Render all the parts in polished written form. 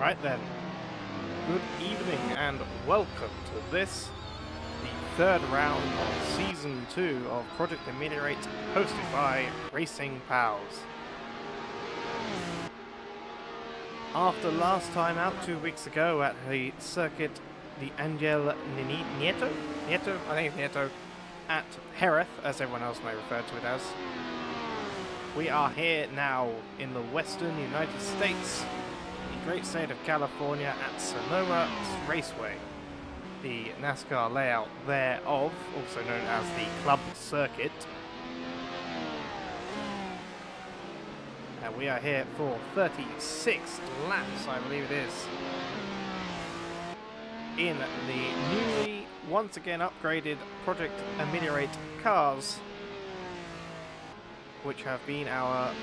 Right then, good evening and welcome to this, the third round of Season 2 of Project Ameliorate, hosted by Racing Pals. After last time out 2 weeks ago at the circuit, the Angel Nieto, I think it's Nieto, at Jerez, as everyone else may refer to it as, we are here now in the western United States, great state of California at Sonoma Raceway, the NASCAR layout thereof, also known as the Club Circuit. And we are here for 36 laps, I believe it is, in the newly, once again upgraded Project Ameliorate cars, which have been our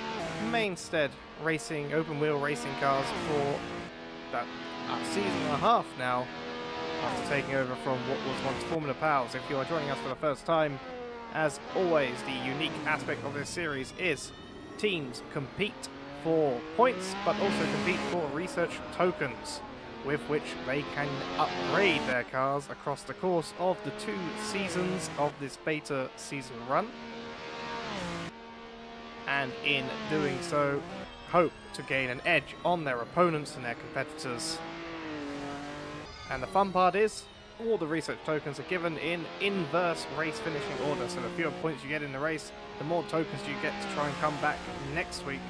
mainstead racing, open wheel racing cars for about a season and a half now, after taking over from what was once Formula Pals. If you are joining us for the first time, as always, the unique aspect of this series is teams compete for points, but also compete for research tokens, with which they can upgrade their cars across the course of the 2 seasons of this beta season run. And in doing so, hope to gain an edge on their opponents and their competitors. And the fun part is, all the research tokens are given in inverse race finishing order, so the fewer points you get in the race, the more tokens you get to try and come back next week,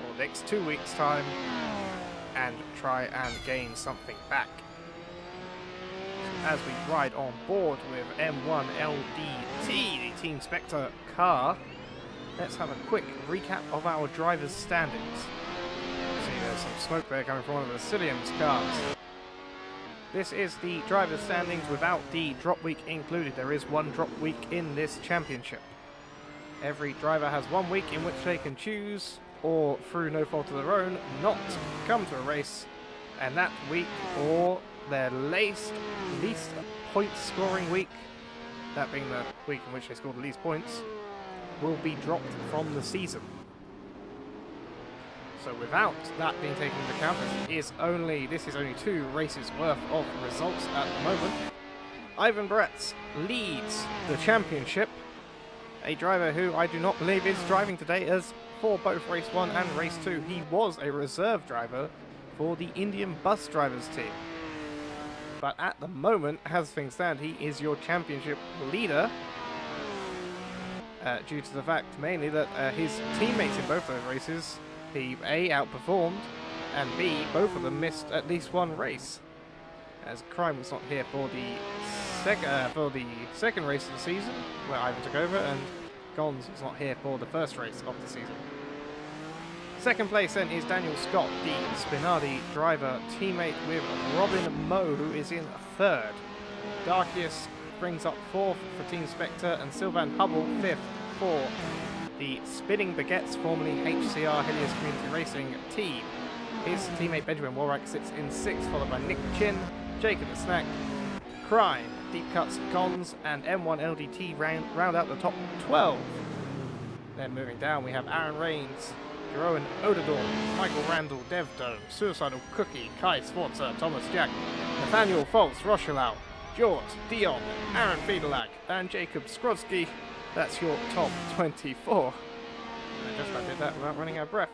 or next 2 weeks' time, and try and gain something back. As we ride on board with M1 LDT, the Team Spectre car, let's have a quick recap of our drivers' standings. See, there's some smoke there coming from one of the Cillian's cars. This is the drivers' standings without the drop week included. There is one drop week in this championship. Every driver has 1 week in which they can choose, or through no fault of their own, not come to a race, and that week, or their least point scoring week, that being the week in which they scored the least points, will be dropped from the season. So without that being taken into account, this is only 2 races worth of results at the moment. Ivan Bretz leads the championship, a driver who I do not believe is driving today, as for both race 1 and race 2 he was a reserve driver for the Indian bus drivers team. But at the moment, as things stand, he is your championship leader, due to the fact mainly that his teammates in both those races, he A, outperformed, and B, both of them missed at least 1 race. As Crime was not here for the second race of the season, where Ivan took over, and Gons was not here for the first race of the season. Second place then is Daniel Scott, the Spinardi driver, teammate with Robin Moe, who is in 3rd. Darkius brings up 4th for Team Spectre, and Sylvan Hubble 5th for the Spinning Baguettes, formerly HCR Helios Community Racing team. His teammate Benjamin Warrack sits in 6th, followed by Nick Chin, Jacob the Snack, Crime, Deep Cuts, Cons, and M1 LDT round out the top 12. Then moving down, we have Aaron Rains, Jeroen Odador, Michael Randall, Dev Dome, Suicidal Cookie, Kai Sforza, Thomas Jack, Nathaniel False, Rochelau, Jort, Dion, Aaron Fiedelag, and Jacob Skrodsky. That's your top 24. I just about did that without running out of breath.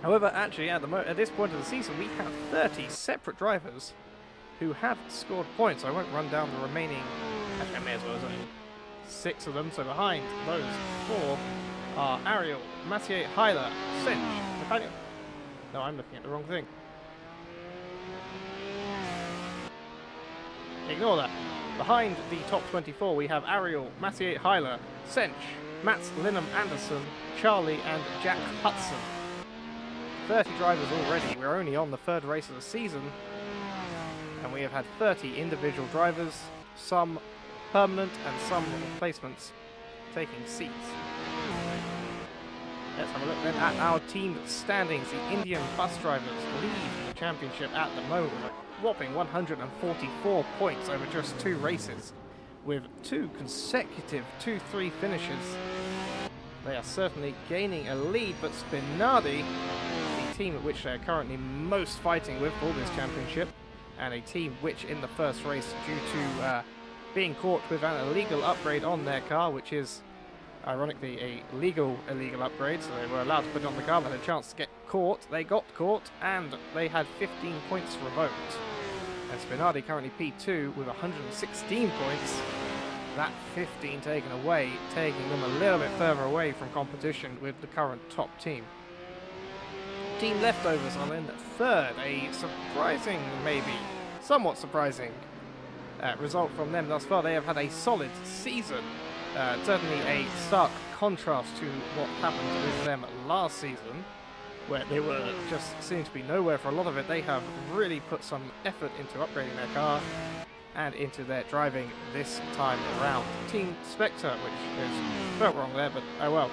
However, actually, at this point of the season, we have 30 separate drivers who have scored points. I won't run down the remaining. Actually, I may as well. There's only 6 of them. So behind those 4 are Ariel, Mathieu, Hyler, Cinch, Nathaniel. No, I'm looking at the wrong thing. Ignore that. Behind the top 24, we have Ariel, Mathieu, Hyler, Sench, Mats Linham Anderson, Charlie, and Jack Hudson. 30 drivers already. We're only on the 3rd race of the season, and we have had 30 individual drivers, some permanent and some replacements, taking seats. Let's have a look then at our team standings. The Indian bus drivers lead the championship at the moment, whopping 144 points over just 2 races, with 2 consecutive 2-3 finishes. They are certainly gaining a lead, but Spinardi, the team which they're currently most fighting with for this championship, and a team which in the first race, due to being caught with an illegal upgrade on their car, which is ironically a illegal upgrade, so they were allowed to put it on the car, but had a chance to get caught. They got caught, and they had 15 points revoked. And Spinardi currently P2 with 116 points. That 15 taken away, taking them a little bit further away from competition with the current top team. Team leftovers are in third, a surprising, maybe somewhat surprising result from them thus far. They have had a solid season, certainly a stark contrast to what happened with them last season, where they were just seemed to be nowhere for a lot of it. They have really put some effort into upgrading their car and into their driving this time around. Team Spectre, which is felt wrong there, but oh well.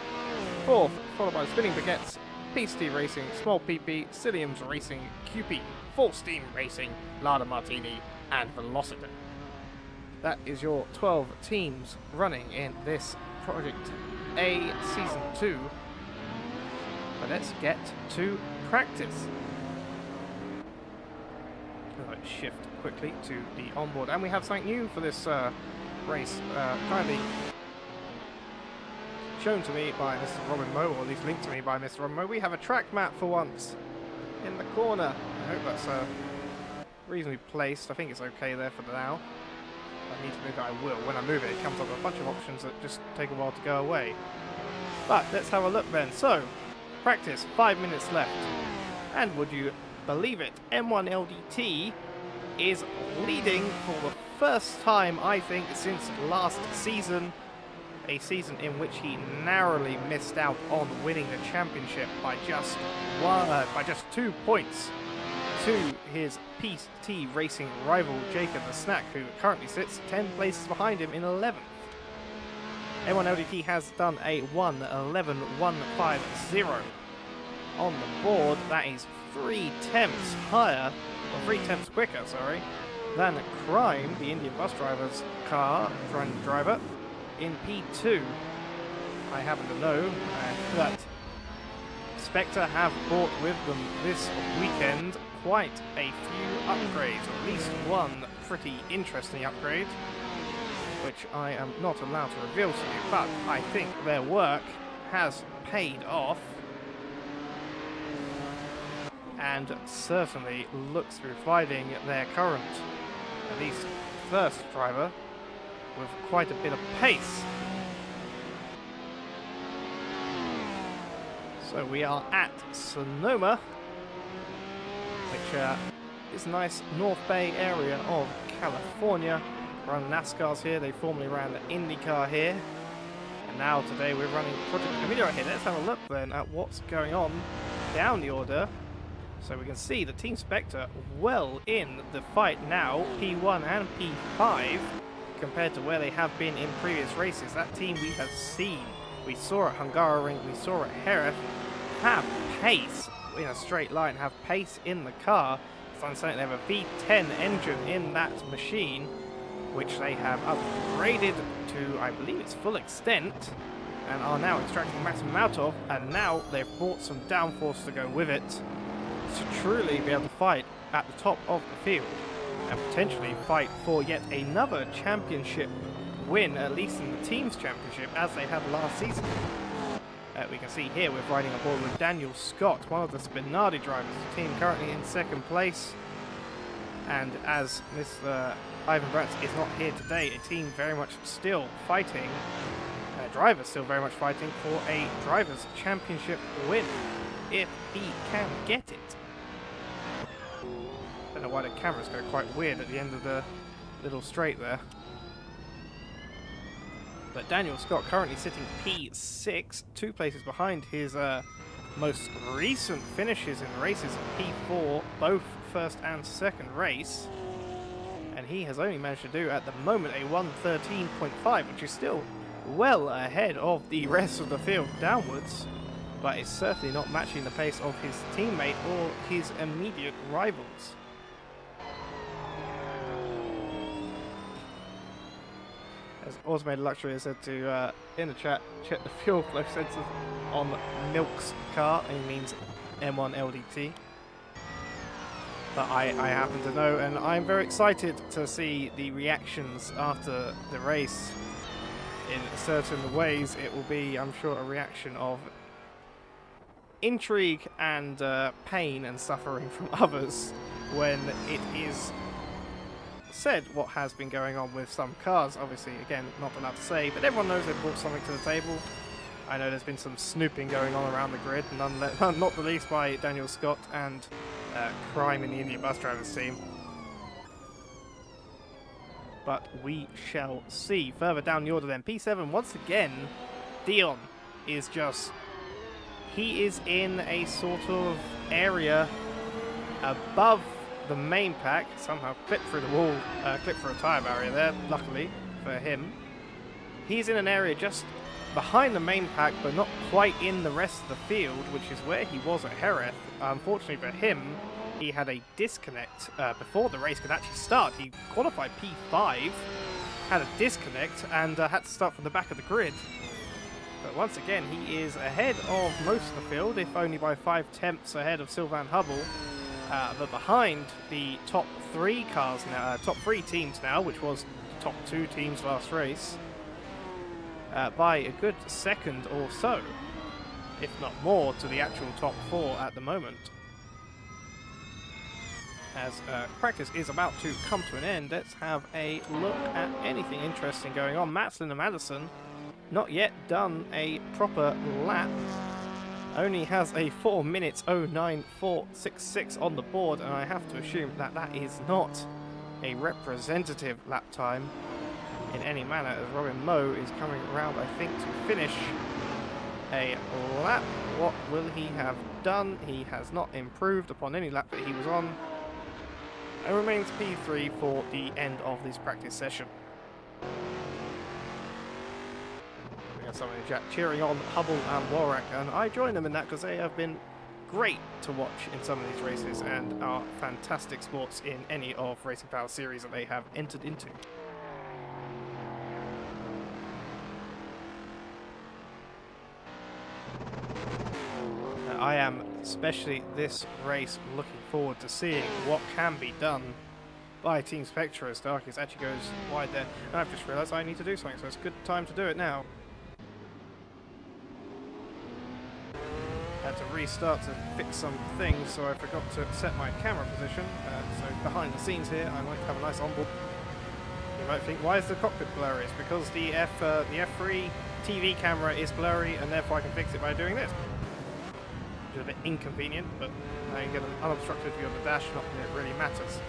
Fourth, followed by Spinning Baguettes, PCT Racing, Small PP, Cilium's Racing, QP, Full Steam Racing, Lada Martini, and Velocity. That is your 12 teams running in this Project A Season 2. But let's get to practice. Let's shift quickly to the onboard, and we have something new for this race, kindly shown to me by Mr. Robin Moe, or at least linked to me by Mr. Robin Moe. We have a track map for once in the corner. I hope that's reasonably placed. I think it's okay there for now. If I need to move it, I will. When I move it, it comes up with a bunch of options that just take a while to go away. But let's have a look then. So, practice, 5 minutes left. And would you believe it, M1 LDT is leading for the first time, I think, since last season. A season in which he narrowly missed out on winning the championship by just 2 points to his PT Racing rival Jacob the Snack, who currently sits 10 places behind him in 11th. M1 LDT has done a 1:11.150 on the board. That is 3 tenths higher, or 3 tenths quicker, sorry, than Crime, the Indian bus driver's driver, in P2. I happen to know that Spectre have brought with them this weekend quite a few upgrades, or at least one pretty interesting upgrade, which I am not allowed to reveal to you, but I think their work has paid off, and certainly looks to be providing their current, at least first driver, with quite a bit of pace. So we are at Sonoma, which is a nice North Bay area of California. Run NASCARs here, they formerly ran the IndyCar here, and now today we're running Project Ameliorate here. Let's have a look then at what's going on down the order. So we can see the Team Spectre well in the fight now, P1 and P5, compared to where they have been in previous races. That team we have seen, we saw at Hungaroring, we saw at Jerez, have pace in a straight line, have pace in the car. So I'm saying they have a V10 engine in that machine, which they have upgraded to, I believe it's full extent, and are now extracting maximum out of, and now they've brought some downforce to go with it to truly be able to fight at the top of the field and potentially fight for yet another championship win, at least in the team's championship, as they had last season. We can see here we're riding aboard with Daniel Scott, one of the Spinardi drivers. The team currently in second place, and as Mr. Ivan Bratz is not here today, a team very much still fighting, drivers still very much fighting for a drivers' championship win, if he can get it. Don't know why the cameras go quite weird at the end of the little straight there. But Daniel Scott currently sitting P6, 2 places behind his most recent finishes in races at P4, both first and second race. And he has only managed to do at the moment a 1:13.5, which is still well ahead of the rest of the field downwards, but is certainly not matching the pace of his teammate or his immediate rivals. As Automated Luxury has said to, in the chat, check the fuel flow sensors on Milk's car, and he means M1 LDT. But I happen to know, and I'm very excited to see the reactions after the race. In certain ways, it will be, I'm sure, a reaction of intrigue and pain and suffering from others when it is said what has been going on with some cars. Obviously, again, not allowed to say, but everyone knows they've brought something to the table. I know there's been some snooping going on around the grid, not the least by Daniel Scott and crime in the India bus drivers team. But we shall see. Further down the order then, P7 once again, Dion is just, he is in a sort of area above the main pack, somehow clipped through the wall, clipped through a tyre barrier there, luckily for him. He's in an area just behind the main pack, but not quite in the rest of the field, which is where he was at Jerez. Unfortunately for him, he had a disconnect before the race could actually start. He qualified P5, had a disconnect, and had to start from the back of the grid. But once again, he is ahead of most of the field, if only by 5/10 ahead of Sylvain Hubble. But behind the top 3 cars now, top 3 teams now, which was top 2 teams last race, by a good second or so, if not more, to the actual top 4 at the moment. As practice is about to come to an end, let's have a look at anything interesting going on. Matslen and Madison not yet done a proper lap. Only has a 4 minutes 09.466 on the board, and I have to assume that that is not a representative lap time in any manner, as Robin Moe is coming around, I think, to finish a lap. What will he have done? He has not improved upon any lap that he was on, and remains P3 for the end of this practice session. We got someone in chat cheering on Hubble and Worak, and I join them in that because they have been great to watch in some of these races and are fantastic sports in any of Racing Power series that they have entered into. I am, especially this race, looking forward to seeing what can be done by Team Spectra as Darkest actually goes wide there. And I've just realised I need to do something, so it's a good time to do it now. Had to restart to fix some things, so I forgot to set my camera position. So behind the scenes here, I might have a nice onboard. You might think, why is the cockpit blurry? It's because the F3 TV camera is blurry, and therefore I can fix it by doing this. Which is a bit inconvenient, but now you get an unobstructed view of the dash, not that it really matters.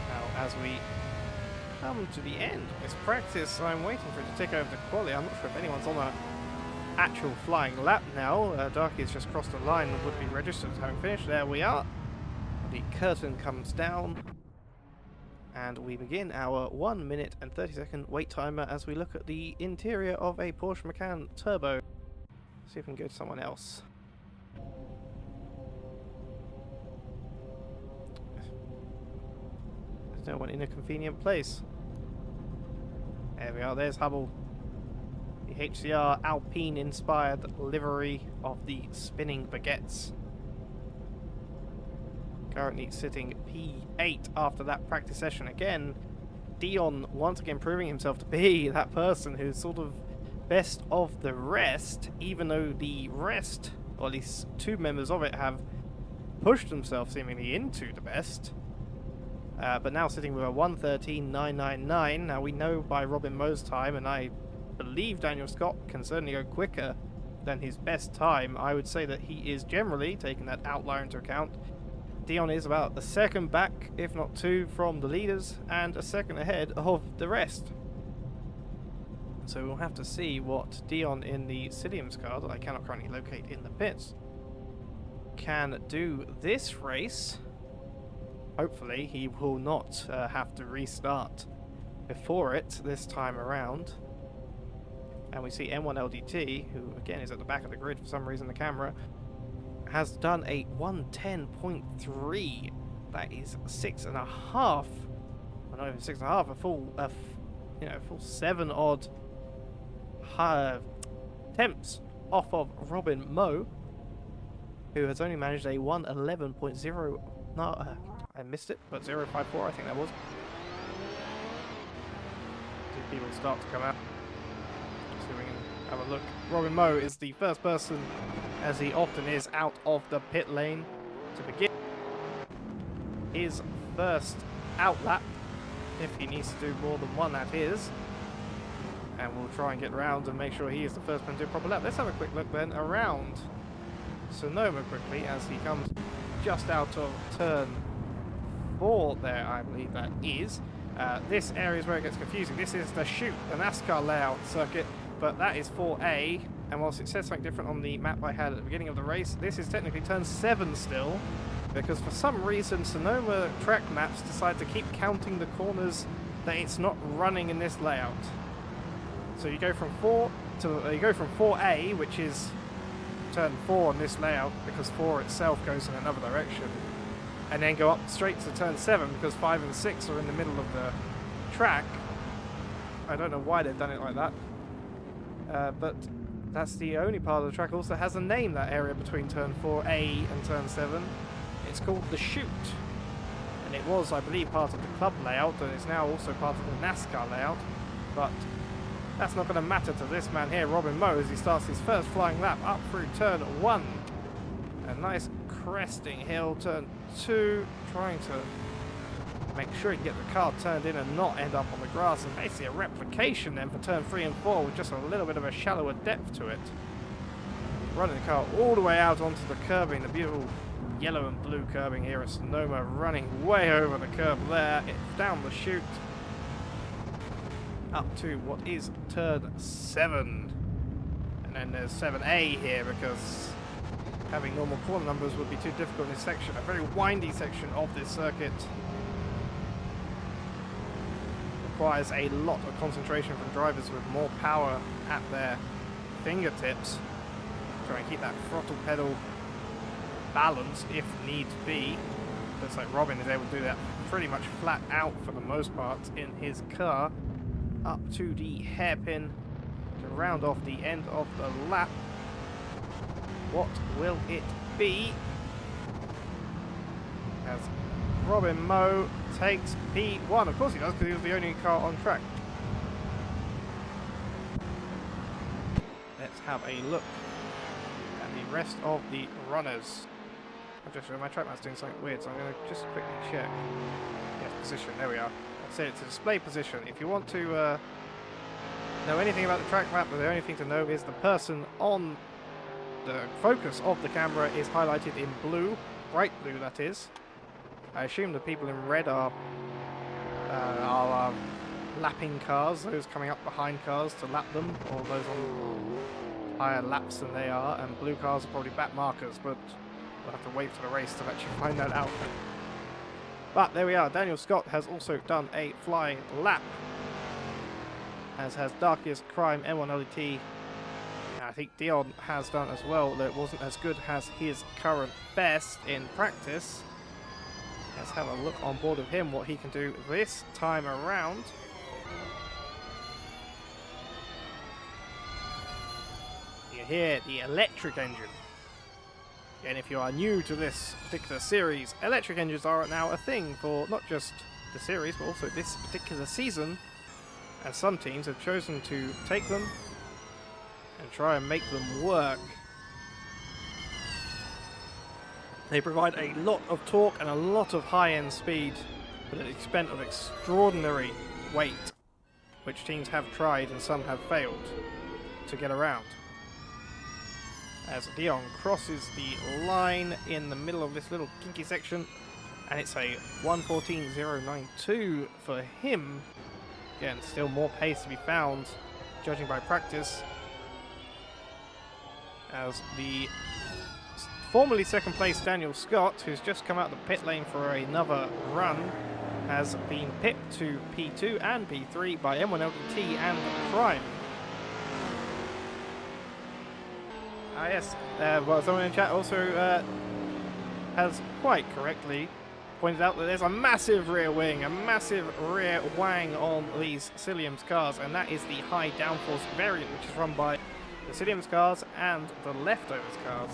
Now, as we come to the end of this practice, I'm waiting for it to tick over to quali. I'm not sure if anyone's on an actual flying lap now. Darky has just crossed the line and would be registered as having finished. There we are. The curtain comes down, and we begin our 1 minute and 30-second wait timer as we look at the interior of a Porsche Macan Turbo. See if we can go to someone else. There's no one in a convenient place. There we are, there's Hubble. The HCR Alpine-inspired livery of the spinning baguettes. Currently sitting P8 after that practice session again. Dion once again proving himself to be that person who's sort of best of the rest, even though the rest, or at least 2 members of it, have pushed themselves seemingly into the best. But now sitting with a 1:13.999. Now we know by Robin Moe's time, and I believe Daniel Scott can certainly go quicker than his best time. I would say that he is generally, taking that outlier into account, Dion is about a second back, if not 2, from the leaders, and a second ahead of the rest. So we'll have to see what Dion in the Cilium's car, that I cannot currently locate in the pits, can do this race. Hopefully he will not have to restart before it this time around. And we see M1 LDT, who again is at the back of the grid for some reason, the camera, has done a 110.3. That is 6.5. Well, not even 6.5. A full 7 odd temps off of Robin Moe, who has only managed a 1:11.0. No, I missed it, but 0.54, I think that was. Do people start to come out? So we can have a look. Robin Moe is the first person, as he often is, out of the pit lane to begin his first out lap, if he needs to do more than one, that is. And we'll try and get around and make sure he is the first one to do a proper lap. Let's have a quick look then around Sonoma quickly as he comes just out of turn 4 there, I believe that is. This area is where it gets confusing. This is the chute, the NASCAR layout circuit, but that is 4A. And whilst it says something different on the map I had at the beginning of the race, this is technically turn 7 still, because for some reason Sonoma track maps decide to keep counting the corners that it's not running in this layout. So you go from 4 to you go from 4A, which is turn 4 on this layout, because 4 itself goes in another direction, and then go up straight to turn 7 because 5 and 6 are in the middle of the track. I don't know why they've done it like that, but that's the only part of the track also has a name, that area between turn 4A and turn 7. It's called the chute, and it was, I believe, part of the club layout, and it's now also part of the NASCAR layout, but that's not going to matter to this man here, Robin Moe, as he starts his first flying lap up through turn 1. A nice cresting hill, turn 2, trying to make sure he can get the car turned in and not end up on the grass, and basically a replication then for turn 3 and 4 with just a little bit of a shallower depth to it. Running the car all the way out onto the curbing, the beautiful yellow and blue curbing here at Sonoma, running way over the curb there. It's down the chute up to what is turn 7, and then there's 7A here because having normal corner numbers would be too difficult in this section, a very windy section of this circuit. Requires a lot of concentration from drivers with more power at their fingertips. Try and keep that throttle pedal balanced if needs be. Looks like Robin is able to do that pretty much flat out for the most part in his car. Up to the hairpin to round off the end of the lap. What will it be? As Robin Moe takes P1. Of course he does, because he was the only car on track. Let's have a look at the rest of the runners. I've just realized my track map's doing something weird, so I'm going to just quickly check. Yes, position, there we are. I said it's a display position. If you want to know anything about the track map, the only thing to know is the person on the focus of the camera is highlighted in blue, bright blue that is. I assume the people in red are lapping cars, those coming up behind cars to lap them, or those on higher laps than they are, and blue cars are probably back markers, but we'll have to wait for the race to actually find that out. But there we are, Daniel Scott has also done a flying lap, as has Darkest Crime, M1LET. I think Dion has done as well, though it wasn't as good as his current best in practice. Let's have a look on board of him, what he can do this time around. You hear the electric engine. And if you are new to this particular series, electric engines are now a thing for not just the series, but also this particular season. And some teams have chosen to take them and try and make them work. They provide a lot of torque and a lot of high-end speed, but at the expense of extraordinary weight, which teams have tried and some have failed to get around. As Dion crosses the line in the middle of this little kinky section, and it's a 1:14.092 for him. Again, still more pace to be found, judging by practice, as the formerly second place Daniel Scott, who's just come out the pit lane for another run, has been pipped to P2 and P3 by M1LDT and Crime. Yes, well, someone in chat also has quite correctly pointed out that there's a massive rear wing, a massive rear wang on these Cilium's cars, and that is the high downforce variant, which is run by the Williams cars and the leftovers cars.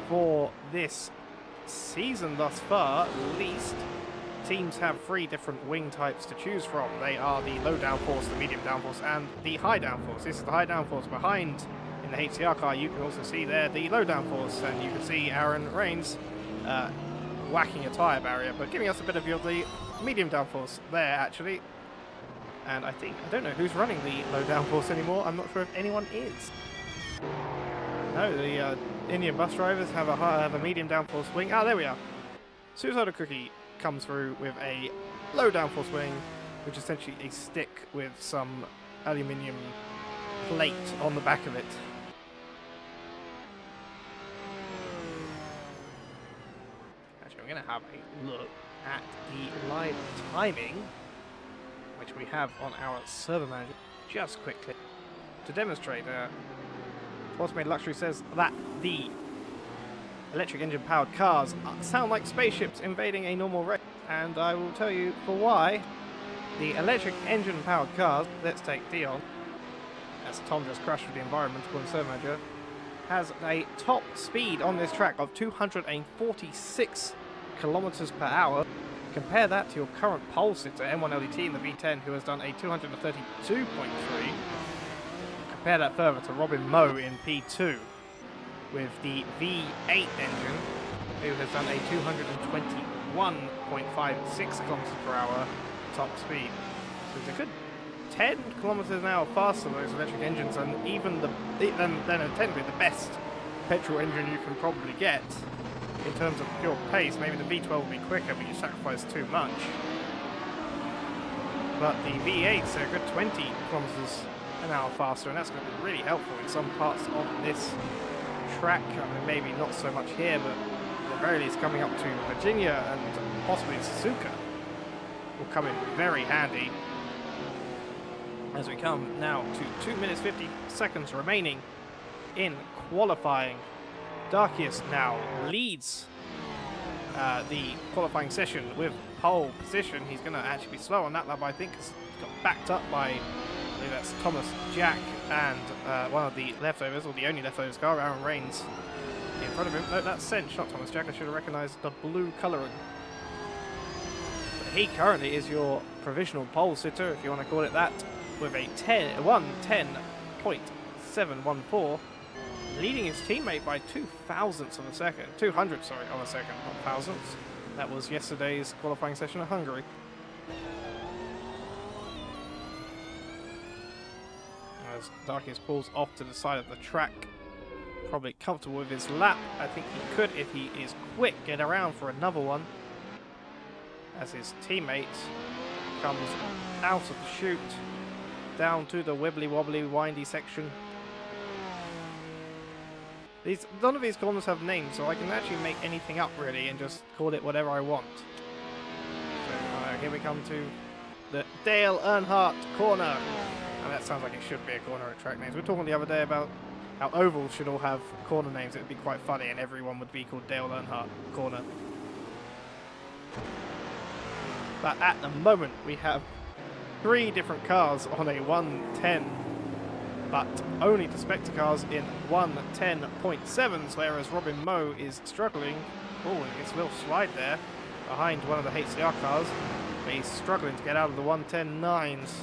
For this season thus far, at least, teams have 3 different wing types to choose from. They are the low downforce, the medium downforce, and the high downforce. This is the high downforce behind in the HCR car. You can also see there the low downforce, and you can see Aaron Rains whacking a tyre barrier, but giving us a bit of the medium downforce there, actually. And I don't know who's running the low downforce anymore. I'm not sure if anyone is. No, the Indian bus drivers have a medium downforce wing. Ah, there we are. Suicidal Cookie comes through with a low downforce wing, which is essentially a stick with some aluminium plate on the back of it. Actually, I'm going to have a look at the live timing, which we have on our server manager, just quickly to demonstrate. Automated Luxury says that the electric engine powered cars sound like spaceships invading a normal race, and I will tell you for why. The electric engine powered cars, let's take Dion, as Tom just crashed with the environment according to server manager, has a top speed on this track of 246 kilometers per hour. Compare that to your current pole sitter, M1 LDT in the V10, who has done a 232.3. Compare that further to Robin Moe in P2 with the V8 engine, who has done a 221.56 kilometers per hour top speed. So it's a good 10 kilometers an hour faster than those electric engines, and even then technically the best petrol engine you can probably get. In terms of pure pace, maybe the V12 will be quicker, but you sacrifice too much. But the V8's a good 20 kilometers an hour faster, and that's going to be really helpful in some parts of this track. I mean, maybe not so much here, but at the very least coming up to Virginia and possibly Suzuka will come in very handy. As we come now to 2 minutes 50 seconds remaining in qualifying. Darkius now leads the qualifying session with pole position. He's going to actually be slow on that lap, I think, because he got backed up by, I believe that's Thomas Jack and one of the leftovers, or the only leftovers car, Aaron Rains, in front of him. No, that's Cinch, not Thomas Jack. I should have recognised the blue colouring. But he currently is your provisional pole sitter, if you want to call it that, with a 1:10.714. Leading his teammate by 200ths of a second. 200, sorry, of a second, not thousandths. That was yesterday's qualifying session in Hungary. As Darkius pulls off to the side of the track, probably comfortable with his lap. I think he could, if he is quick, get around for another one. As his teammate comes out of the chute, down to the wibbly wobbly windy section. None of these corners have names, so I can actually make anything up really and just call it whatever I want. So here we come to the Dale Earnhardt corner. And that sounds like it should be a corner at track names. We were talking the other day about how ovals should all have corner names. It would be quite funny and everyone would be called Dale Earnhardt corner. But at the moment we have 3 different cars on a 1:10. But only to Spectre cars in 1:10.7s, whereas Robin Moe is struggling. Oh, and it's a little slide there behind one of the HCR cars, but he's struggling to get out of the 1:10.9s.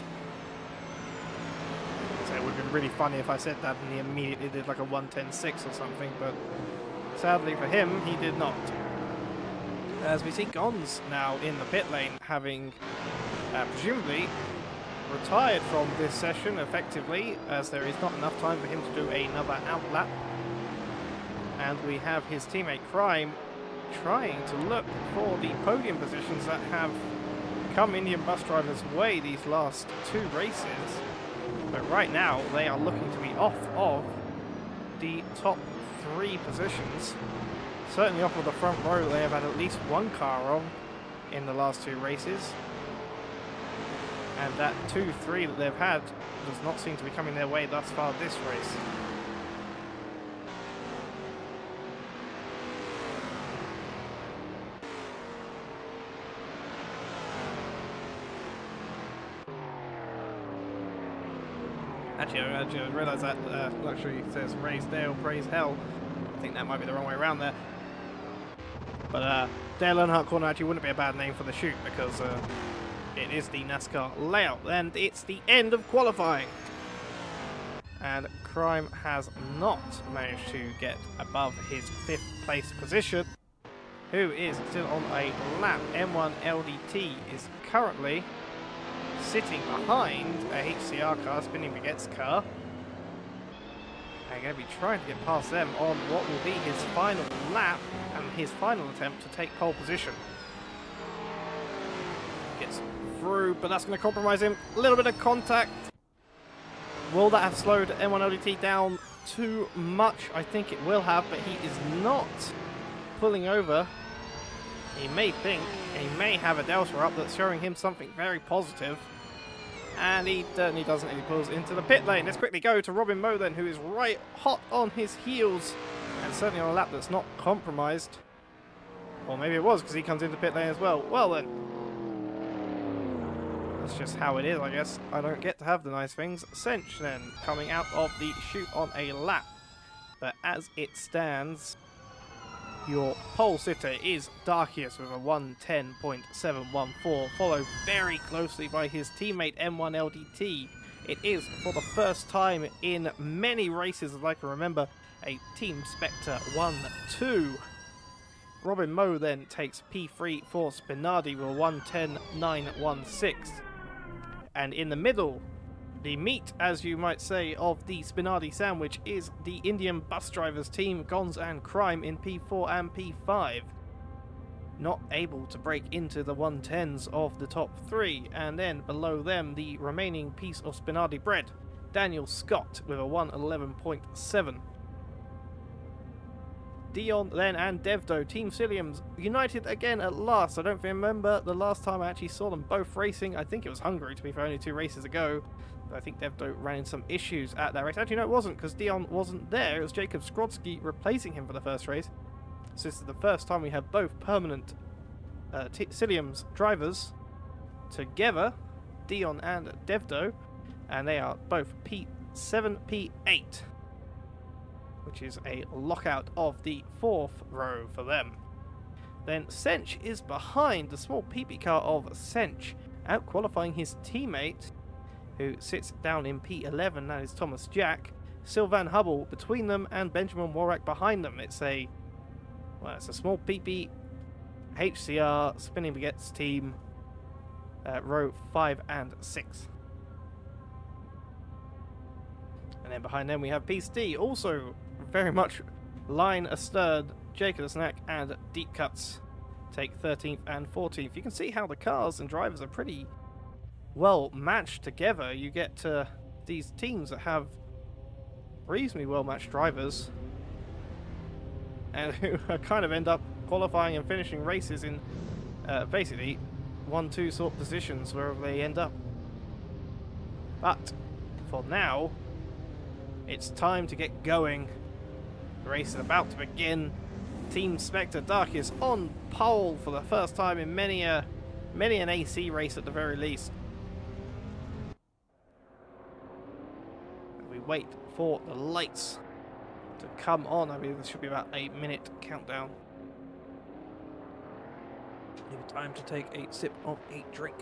So it would have been really funny if I said that and he immediately did like a 1:10.6 or something, but sadly for him, he did not. As we see Gons now in the pit lane, having presumably retired from this session effectively, as there is not enough time for him to do another outlap. And we have his teammate Crime trying to look for the podium positions that have come Indian bus drivers' way these last 2 races. But right now they are looking to be off of the top 3 positions. Certainly off of the front row, they have had at least 1 car wrong in the last 2 races. And that 2-3 that they've had does not seem to be coming their way thus far this race. Actually, I realised that Luxury says raise Dale, praise hell. I think that might be the wrong way around there. But Dale Earnhardt Corner actually wouldn't be a bad name for the shoot because it is the NASCAR layout, and it's the end of qualifying. And Crime has not managed to get above his 5th place position, who is still on a lap. M1 LDT is currently sitting behind a HCR car, Spinning Baguette's car. And going to be trying to get past them on what will be his final lap and his final attempt to take pole position. Gets through, but that's going to compromise him. A little bit of contact. Will that have slowed M1 LDT down too much? I think it will have, but he is not pulling over. He may think, he may have a delta up that's showing him something very positive. And he certainly doesn't. He pulls into the pit lane. Let's quickly go to Robin Moe then, who is right hot on his heels. And certainly on a lap that's not compromised. Or maybe it was, because he comes into pit lane as well. Well then. That's just how it is, I guess. I don't get to have the nice things. Sench then, coming out of the chute on a lap. But as it stands, your pole sitter is Darkius with a 110.714, followed very closely by his teammate M1 LDT. It is, for the first time in many races, as I can remember, a Team Spectre 1-2. Robin Moe then takes P3 for Spinardi with a 110.916. And in the middle, the meat, as you might say, of the Spinardi sandwich is the Indian bus drivers team, Gons and Crime, in P4 and P5. Not able to break into the 110s of the top 3. And then below them, the remaining piece of Spinardi bread, Daniel Scott with a 111.7. Dion then and Devdo, Team Cilliams, united again at last. I don't remember the last time I actually saw them both racing. I think it was Hungary, to be fair, only 2 races ago. But I think Devdo ran into some issues at that race. Actually, no, it wasn't, because Dion wasn't there. It was Jacob Skrodsky replacing him for the first race. So this is the first time we have both permanent Cilliams drivers together, Dion and Devdo, and they are both P7, P8. Which is a lockout of the 4th row for them. Then Sench is behind the small PP car of Sench, out qualifying his teammate, who sits down in P11, that is Thomas Jack. Sylvain Hubble between them and Benjamin Warrack behind them. It's a small PP HCR Spinning Baguette's team, row 5 and 6. And then behind them we have P.C.D. also very much line astern. Jacob Snack and Deep Cuts take 13th and 14th. You can see how the cars and drivers are pretty well matched together. You get these teams that have reasonably well matched drivers and who kind of end up qualifying and finishing races in basically 1-2 sort positions wherever they end up. But for now, it's time to get going. The race is about to begin. Team Spectre Darkius on pole for the first time in many an AC race at the very least. We wait for the lights to come on. I believe this should be about a 8-minute countdown. Give time to take a sip of a drink.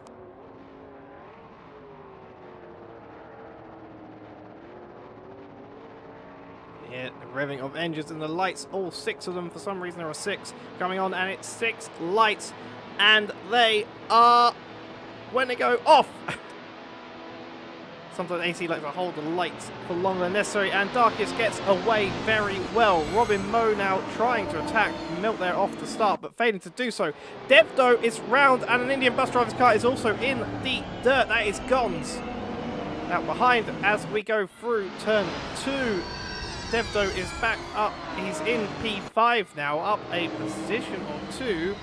Yeah, the revving of engines and the lights, all 6 of them. For some reason there are 6 coming on, and it's 6 lights, and they are, when they go off. Sometimes AC likes to hold the lights for longer than necessary, and Darkius gets away very well. Robin Moe now trying to attack, melt there off the start, but failing to do so. Devdo is round, and an Indian bus driver's car is also in the dirt. That is Gons. Now behind, as we go through turn 2, Devdo is back up. He's in P5 now, up a position or 2.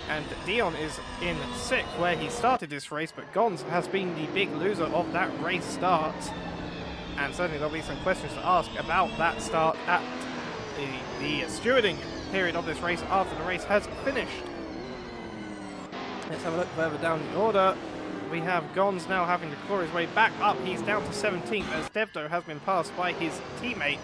And Dion is in 6th, where he started this race, but Gons has been the big loser of that race start. And certainly there'll be some questions to ask about that start at the stewarding period of this race after the race has finished. Let's have a look further down the order. we have Gons now having to claw his way back up. He's down to 17th as Devdo has been passed by his teammate.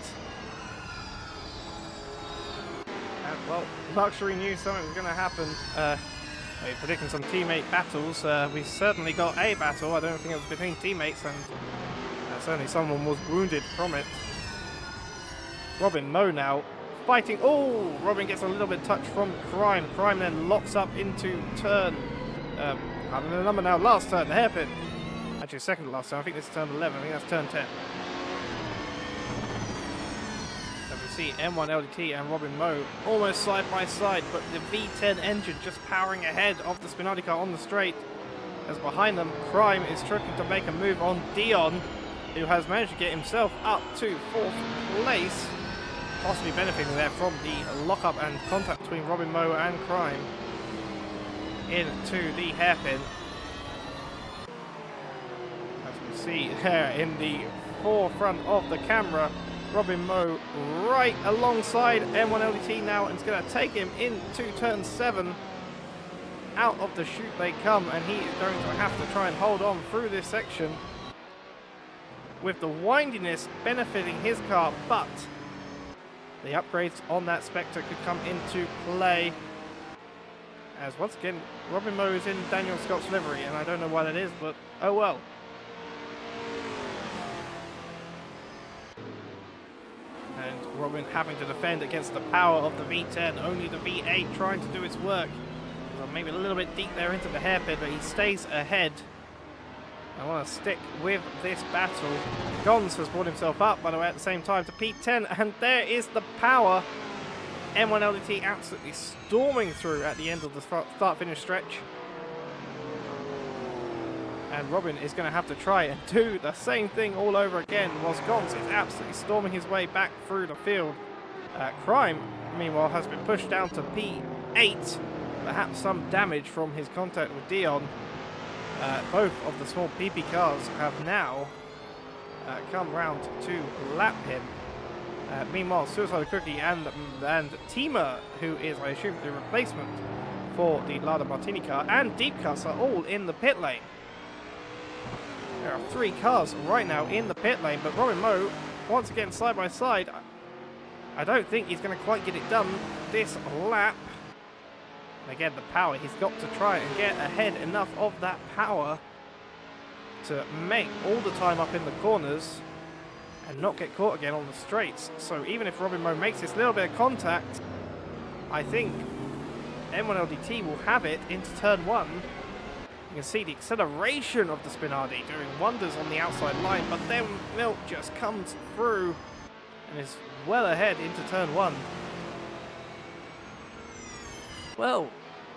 Well, Luxury knew something was going to happen. We're predicting some teammate battles. We certainly got a battle. I don't think it was between teammates, and certainly someone was wounded from it. Robin Moe now fighting. Oh, Robin gets a little bit touched from Crime. Crime then locks up into turn. I don't know the number now. Last turn, the hairpin. Actually, second to last turn. I think this is turn 11. I think that's turn 10. See M1 LDT and Robin Moe almost side by side, but the V10 engine just powering ahead of the Spinardi car on the straight. As behind them, Crime is trying to make a move on Dion, who has managed to get himself up to 4th place, possibly benefiting there from the lockup and contact between Robin Moe and Crime into the hairpin. As we see there in the forefront of the camera, Robin Moe right alongside M1 LDT now, and it's going to take him into turn 7. Out of the chute they come, and he is going to have to try and hold on through this section with the windiness benefiting his car, but the upgrades on that Spectre could come into play. As once again, Robin Moe is in Daniel Scott's livery, and I don't know why that is, but oh well. And Robin having to defend against the power of the V10, only the V8 trying to do its work. So maybe a little bit deep there into the hairpin, but he stays ahead. I want to stick with this battle. Gons has brought himself up, by the way, at the same time to P10, and there is the power. M1 LDT absolutely storming through at the end of the start-finish stretch. And Robin is going to have to try and do the same thing all over again, whilst Gons is absolutely storming his way back through the field. Crime, meanwhile, has been pushed down to P8. Perhaps some damage from his contact with Dion. Both of the small PP cars have now come round to lap him. Meanwhile, Suicide Cookie and Tima, who is, I assume, the replacement for the Lada Martini car, and Deep Cuss are all in the pit lane. There are 3 cars right now in the pit lane, but Robin Moe, once again side by side, I don't think he's going to quite get it done this lap. And again, the power, he's got to try and get ahead enough of that power to make all the time up in the corners and not get caught again on the straights. So even if Robin Moe makes this little bit of contact, I think M1 LDT will have it into turn 1. You can see the acceleration of the Spinardi doing wonders on the outside line, but then Milt just comes through and is well ahead into turn 1. Well,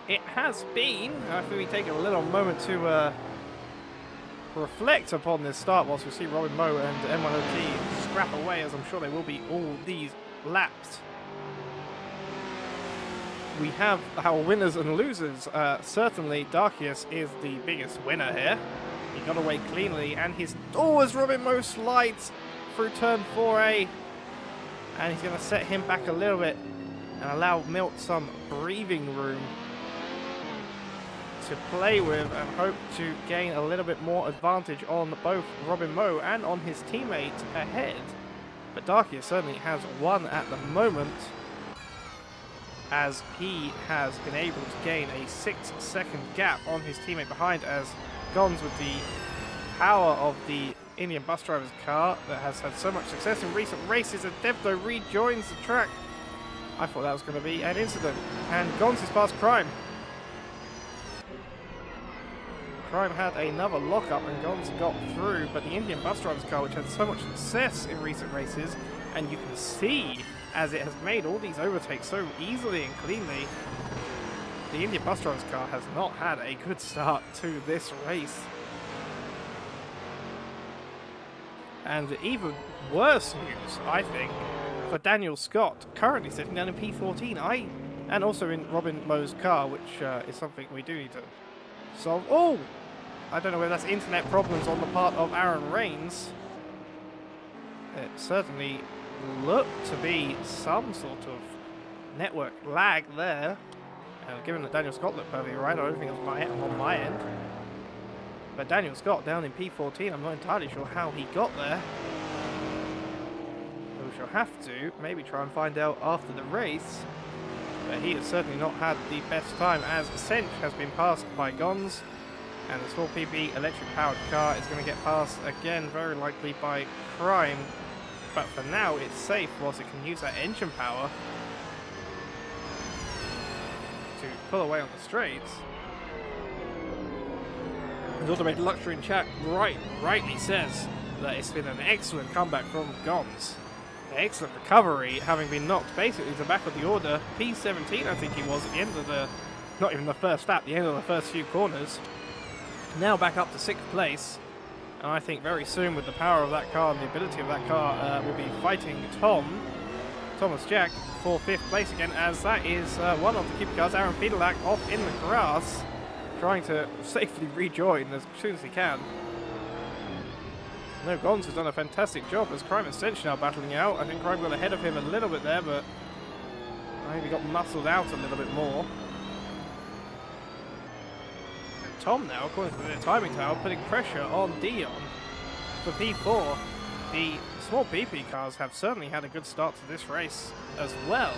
it has been, after we take a little moment to reflect upon this start whilst we see Robin Moe and M1LT scrap away, as I'm sure they will be all these laps. We have our winners and losers. Certainly Darkius is the biggest winner here. He got away cleanly, and his... Oh, as Robin Moe slides through turn 4A, and he's going to set him back a little bit and allow Milt some breathing room to play with and hope to gain a little bit more advantage on both Robin Moe and on his teammate ahead. But Darkius certainly has won at the moment, as he has been able to gain a 6-second gap on his teammate behind, as Gons, with the power of the Indian bus driver's car that has had so much success in recent races, and Devdo rejoins the track. I thought that was going to be an incident, and Gons is past Crime. Crime had another lockup and Gons got through, but the Indian bus driver's car, which had so much success in recent races, and you can see as it has made all these overtakes so easily and cleanly, the Indian bus driver's car has not had a good start to this race. And even worse news, I think, for Daniel Scott, currently sitting down in P14, and also in Robin Moe's car, which is something we do need to solve. Oh! I don't know whether that's internet problems on the part of Aaron Rains. It certainly looked to be some sort of network lag there. And given that Daniel Scott looked perfectly right, I don't think it was on my end. But Daniel Scott down in P14, I'm not entirely sure how he got there. So we shall have to maybe try and find out after the race. But he has certainly not had the best time, as Sench has been passed by Gons. And the small PP electric powered car is going to get passed again, very likely by Crime. But for now, it's safe whilst it can use that engine power to pull away on the straights. And Automated Luxury in chat rightly says that it's been an excellent comeback from Gons. Excellent recovery, having been knocked basically to the back of the order. P17, I think he was, at the end of the, not even the first lap, the end of the first few corners. Now back up to 6th place. And I think very soon, with the power of that car and the ability of that car, we'll be fighting Thomas Jack, for 5th place again, as that is one of the keeper cars, Aaron Fiedelack, off in the grass, trying to safely rejoin as soon as he can. No, Gons has done a fantastic job as Crime and Sench now battling out. I think Crime got ahead of him a little bit there, but I think he got muscled out a little bit more. And Tom now, according to their timing tower, putting pressure on Dion for P4. The small PP cars have certainly had a good start to this race as well.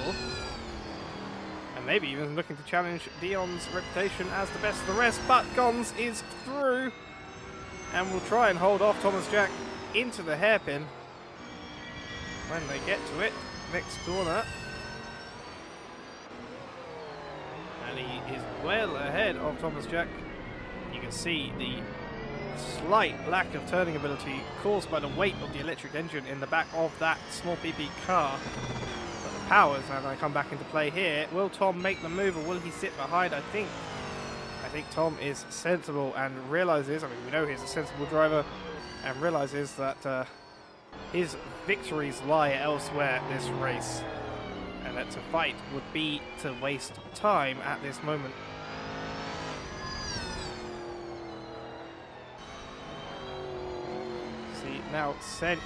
And maybe even looking to challenge Dion's reputation as the best of the rest. But Gons is through and will try and hold off Thomas Jack into the hairpin when they get to it. Next corner. And he is well ahead of Thomas Jack. You can see the slight lack of turning ability caused by the weight of the electric engine in the back of that small PP car. But the powers are going to come back into play here. Will Tom make the move, or will he sit behind? I think Tom is sensible and realizes, I mean, we know he's a sensible driver, and realizes that his victories lie elsewhere this race, and that to fight would be to waste time at this moment. Now Sench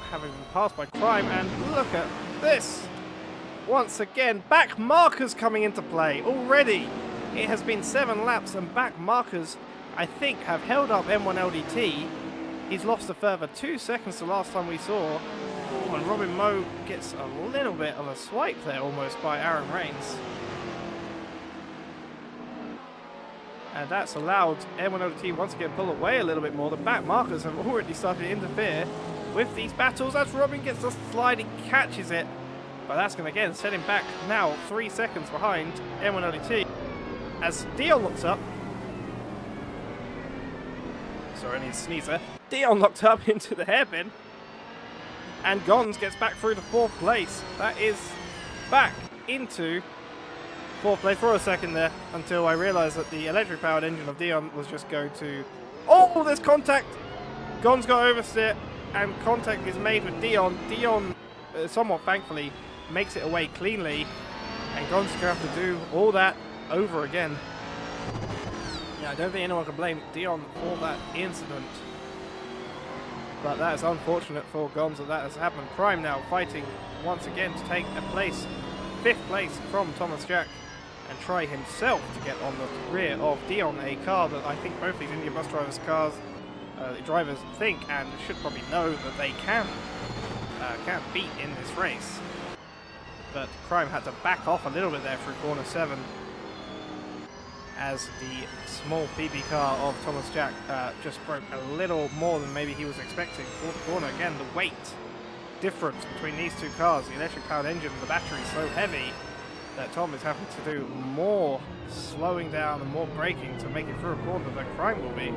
having been passed by Crime, and look at this! Once again, back markers coming into play already. It has been 7 laps and back markers, I think, have held up M1 LDT. He's lost a further 2 seconds the last time we saw. Oh, and Robin Moe gets a little bit of a swipe there almost by Aaron Rains. And that's allowed M1 LDT once again pull away a little bit more. The back markers have already started to interfere with these battles as Robin gets the slide, he catches it. But that's going to again set him back now 3 seconds behind M1 LDT. As Dion looks up. Sorry, I need a sneezer. Dion locked up into the hairpin. And Gons gets back through to 4th place. That is back into 4th place for a second there, until I realised that the electric powered engine of Dion was just going to... Oh, there's contact! Gons got oversteer, and contact is made with Dion. Dion, somewhat thankfully, makes it away cleanly, and Gons is going to have to do all that over again. Yeah, I don't think anyone can blame Dion for that incident. But that is unfortunate for Gons that has happened. Prime now fighting once again to take a place, 5th place from Thomas Jack, and try himself to get on the rear of Dion, a car that I think both these Indian bus drivers' cars, the drivers think and should probably know that they can beat in this race. But Crime had to back off a little bit there through corner 7, as the small PB car of Thomas Jack just broke a little more than maybe he was expecting. 4th corner, again, the weight difference between these two cars, the electric powered engine and the battery is so heavy that Tom is having to do more slowing down and more braking to make it through a corner than Crime will be.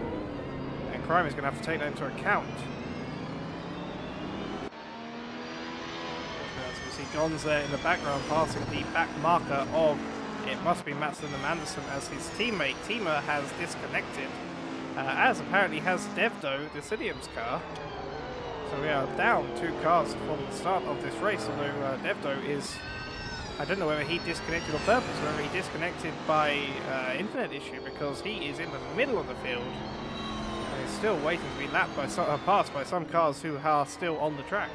And Crime is going to have to take that into account. As we see Gons there in the background passing the back marker of, it must be Matsson and Anderson, as his teammate Tima has disconnected, as apparently has Devdo, the Decidium's car. So we are down 2 cars from the start of this race, although Devdo is, I don't know whether he disconnected on purpose, or whether he disconnected by internet issue, because he is in the middle of the field and is still waiting to be lapped by passed by some cars who are still on the track.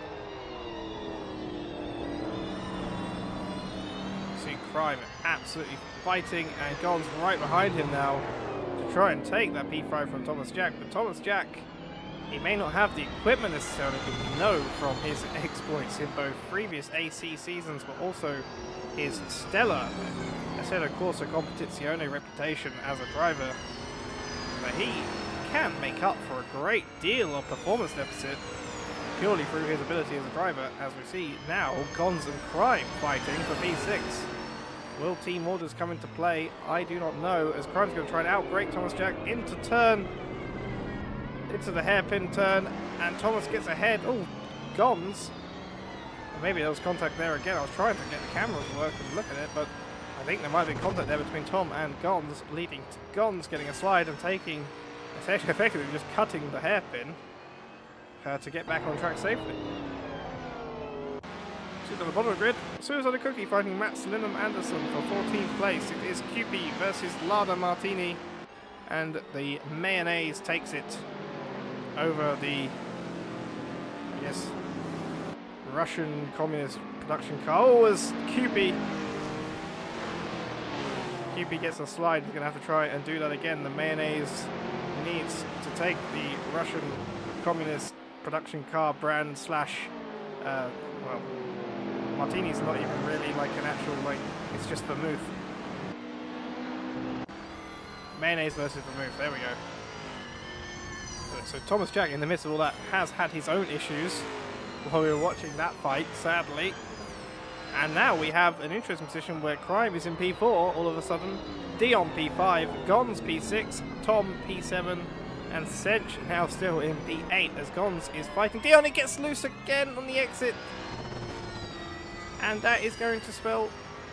See Crime absolutely fighting, and Gons right behind him now to to try and take that P5 from Thomas Jack, but Thomas Jack, he may not have the equipment necessarily, but we know from his exploits in both previous AC seasons, but also his stellar Assetto Corsa Competizione reputation as a driver, that he can make up for a great deal of performance deficit purely through his ability as a driver, as we see now Gons and Crime fighting for P6. Will team orders come into play? I do not know, as Crime's going to try and outbrake Thomas Jack into the hairpin turn, and Thomas gets ahead. Oh, Gons. Maybe there was contact there again. I was trying to get the camera to work and look at it, but I think there might have been contact there between Tom and Gons, leading to Gons getting a slide and taking, effectively just cutting the hairpin to get back on track safely. At the bottom of the grid, Suicide Cookie fighting Matt Linham Anderson for 14th place. It is QP versus Lada Martini, and the Mayonnaise takes it over the, I guess, Russian communist production car. Oh, as QP gets a slide, he's going to have to try and do that again. The Mayonnaise needs to take the Russian communist production car brand slash, well, Martini's not even really like an actual, like, it's just vermouth. Mayonnaise versus vermouth, there we go. So Thomas Jack, in the midst of all that, has had his own issues while we were watching that fight, sadly. And now we have an interesting position where Crime is in P4 all of a sudden, Dion P5, Gons P6, Tom P7, and Sench now still in P8 as Gons is fighting Dion. It gets loose again on the exit. And that is going to spell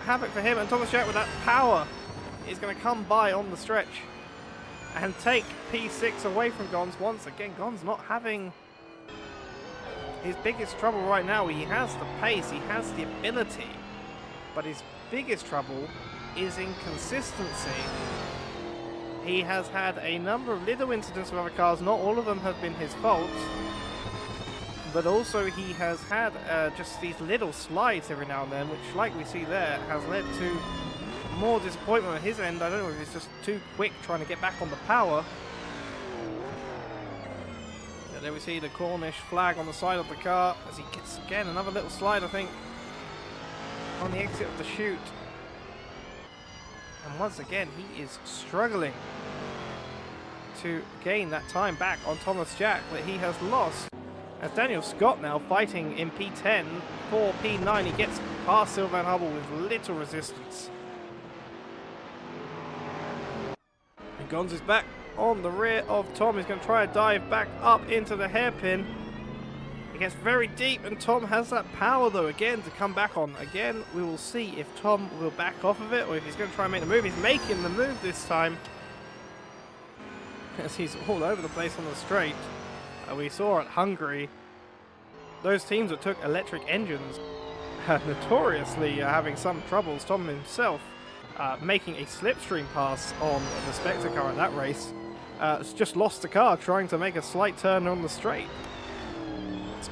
havoc for him, and Thomas Jack with that power is going to come by on the stretch and take P6 away from Gons once again. Gons not having his biggest trouble right now. He has the pace, he has the ability, but his biggest trouble is inconsistency. He has had a number of little incidents with other cars, not all of them have been his fault, but also he has had just these little slides every now and then, which, like we see there, has led to more disappointment on his end. I don't know if he's just too quick trying to get back on the power. Yeah, there we see the Cornish flag on the side of the car as he gets, again, another little slide, I think, on the exit of the chute. And once again, he is struggling to gain that time back on Thomas Jack that he has lost. As Daniel Scott now fighting in P10 for P9, he gets past Sylvain Hubble with little resistance. And Gons is back on the rear of Tom. He's going to try and dive back up into the hairpin. It gets very deep, and Tom has that power though again to come back on. Again, we will see if Tom will back off of it or if he's going to try and make the move. He's making the move this time, as he's all over the place on the straight. We saw at Hungary, those teams that took electric engines notoriously having some troubles. Tom himself making a slipstream pass on the Spectre car at that race. Just lost the car trying to make a slight turn on the straight.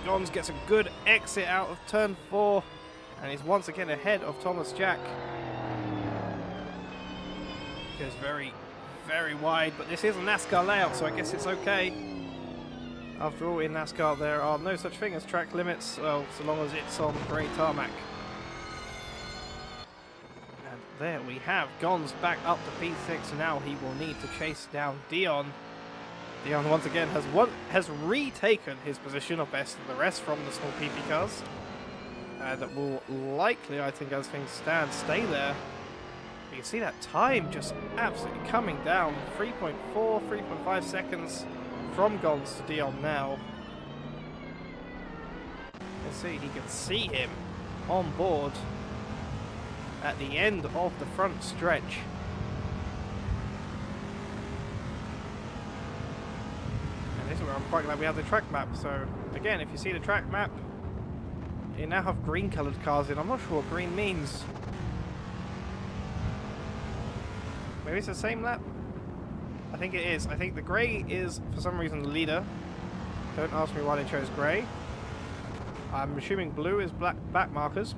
Gons gets a good exit out of turn 4 and is once again ahead of Thomas Jack. Goes very, very wide, but this is a NASCAR layout, so I guess it's okay. After all, in NASCAR there are no such thing as track limits, well, so long as it's on grey tarmac. And there we have Gons back up to P6. Now he will need to chase down Dion. Dion once again has retaken his position of best of the rest from the small PP cars. That will likely, I think, as things stand, stay there. You can see that time just absolutely coming down. 3.4, 3.5 seconds from Gons to Dion now. Let's see, he can see him on board at the end of the front stretch. And this is where I'm quite glad we have the track map. So again, if you see the track map, you now have green coloured cars in. I'm not sure what green means. Maybe it's the same lap? I think it is. I think the grey is, for some reason, the leader. Don't ask me why they chose grey. I'm assuming blue is back markers.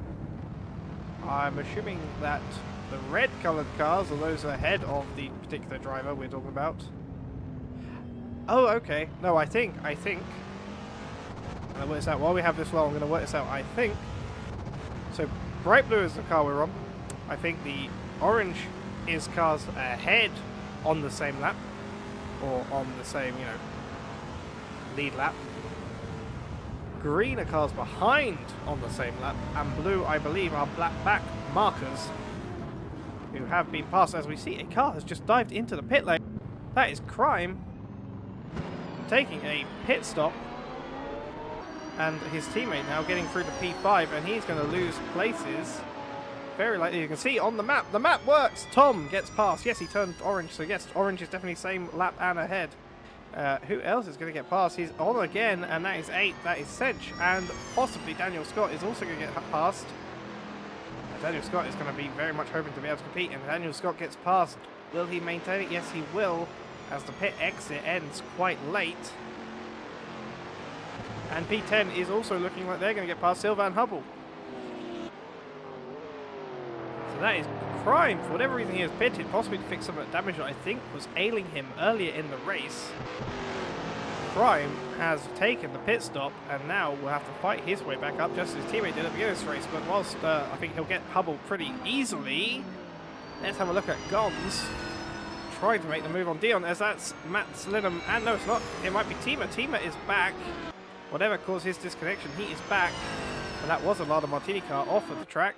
I'm assuming that The red coloured cars are those ahead of the particular driver we're talking about. Oh, okay. No, I think. I'm going to work this out. While we have this well, I'm going to work this out. I think. So, bright blue is the car we're on. I think the orange is cars ahead on the same lap. Or on the same, you know, lead lap. Green are cars behind on the same lap. And blue, I believe, are black back markers who have been passed. As we see, a car has just dived into the pit lane. That is crime. Taking a pit stop. And his teammate now getting through the P5, and he's going to lose places. Very likely. You can see on the map. The map works. Tom gets past. Yes, he turned orange. So yes, orange is definitely same lap and ahead. Who else is going to get past? He's on again, and that is 8. That is Sedge, and possibly Daniel Scott is also going to get past. Daniel Scott is going to be very much hoping to be able to compete, and Daniel Scott gets past. Will he maintain it? Yes, he will, as the pit exit ends quite late. And P10 is also looking like they're going to get past Sylvan Hubble. So that is crime. For whatever reason, he has pitted, possibly to fix some of the damage that I think was ailing him earlier in the race. Crime has taken the pit stop, and now will have to fight his way back up, just as his teammate did at the beginning of this race. But whilst I think he'll get Hubble pretty easily, let's have a look at Gons trying to make the move on Dion, as that's Matt Slinham, and no, it's not. It might be Tima. Tima is back. Whatever caused his disconnection, he is back. And that was a Lada Martini car off of the track.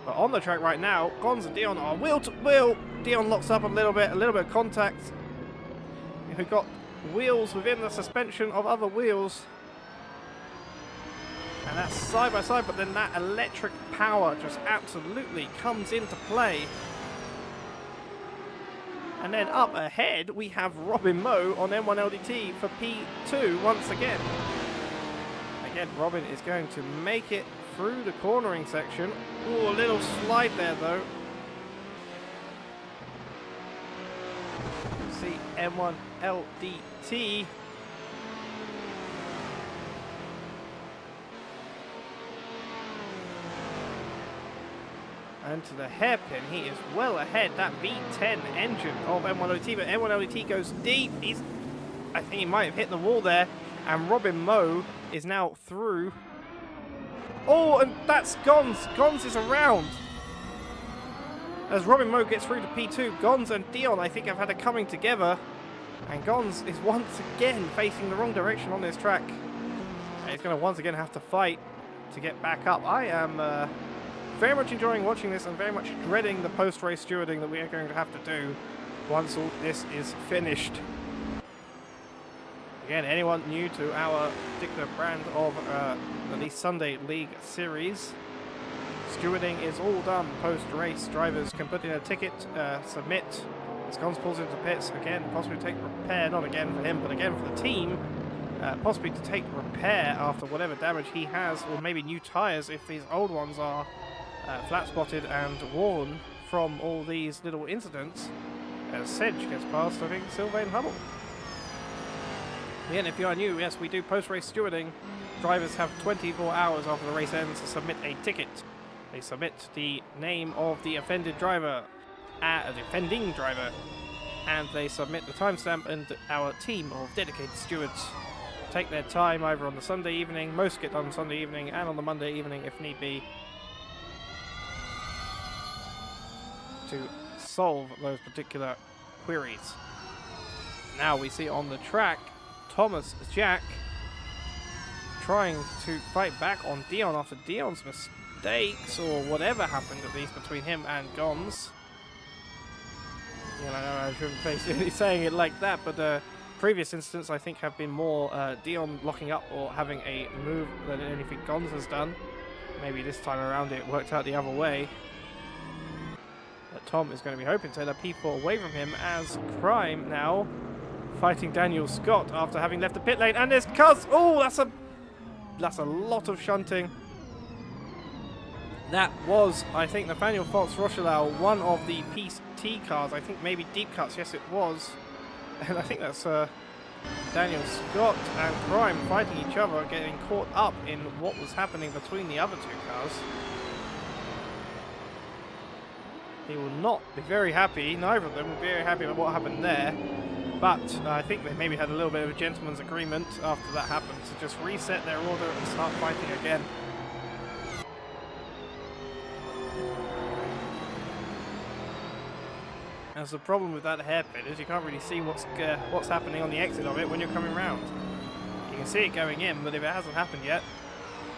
But on the track right now, Gons and Dion are wheel to wheel. Dion locks up a little bit of contact. We've got wheels within the suspension of other wheels. And that's side by side, but then that electric power just absolutely comes into play. And then up ahead, we have Robin Moe on M1 LDT for P2 once again. Again, Robin is going to make it through the cornering section. Oh, a little slide there, though. See M1 LDT. And to the hairpin, he is well ahead. That V10 engine of M1LDT, but M1LDT goes deep. I think he might have hit the wall there. And Robin Moe is now through. Oh, and that's Gons. Gons is around. As Robin Moe gets through to P2, Gons and Dion, I think, have had a coming together. And Gons is once again facing the wrong direction on this track. And he's going to once again have to fight to get back up. I am very much enjoying watching this and very much dreading the post-race stewarding that we are going to have to do once all this is finished. Again, anyone new to our particular brand of the Sunday League series, stewarding is all done post-race. Drivers can put in a ticket, submit. As Gons pulls into pits, again, possibly to take repair, not again for him, but again for the team. Possibly to take repair after whatever damage he has, or maybe new tyres if these old ones are flat spotted and worn from all these little incidents. As Sedge gets past, I think, Sylvain Hubble. Again, if you are new, yes, we do post-race stewarding. Drivers have 24 hours after the race ends to submit a ticket. They submit the name of the offended driver, the offending driver, and they submit the timestamp, and our team of dedicated stewards take their time either on the Sunday evening, most get done on Sunday evening, and on the Monday evening if need be, to solve those particular queries. Now we see on the track Thomas Jack trying to fight back on Dion after Dion's mistakes or whatever happened at least between him and Gons. You know, I shouldn't be saying it like that, but previous incidents I think have been more Dion locking up or having a move than anything Gons has done. Maybe this time around it worked out the other way. But Tom is going to be hoping to take a P4 away from him, as Crime now fighting Daniel Scott after having left the pit lane. And there's Cuz. Oh, that's a lot of shunting. That was, I think, Nathaniel Fox Rochelau, one of the PT cars. I think maybe deep cuts. Yes, it was. And I think that's Daniel Scott and Crime fighting each other, getting caught up in what was happening between the other two cars. He will not be very happy. Neither of them will be very happy about what happened there. But I think they maybe had a little bit of a gentleman's agreement after that happened to just reset their order and start fighting again. As the problem with that hairpin is you can't really see what's happening on the exit of it when you're coming round. You can see it going in, but if it hasn't happened yet,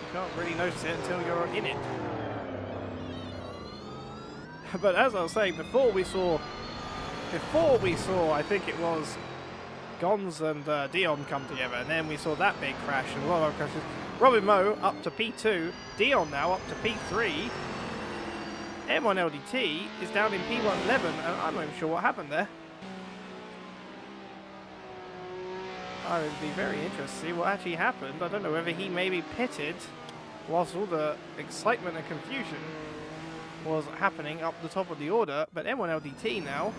you can't really notice it until you're in it. But as I was saying, before we saw, I think it was Gons and Dion come together, and then we saw that big crash and a lot of crashes. Robin Moe up to P2, Dion now up to P3. M1 LDT is down in P111, and I'm not even sure what happened there. I would be very interested to see what actually happened. I don't know whether he maybe pitted whilst all the excitement and confusion was happening up the top of the order, but M1 LDT now,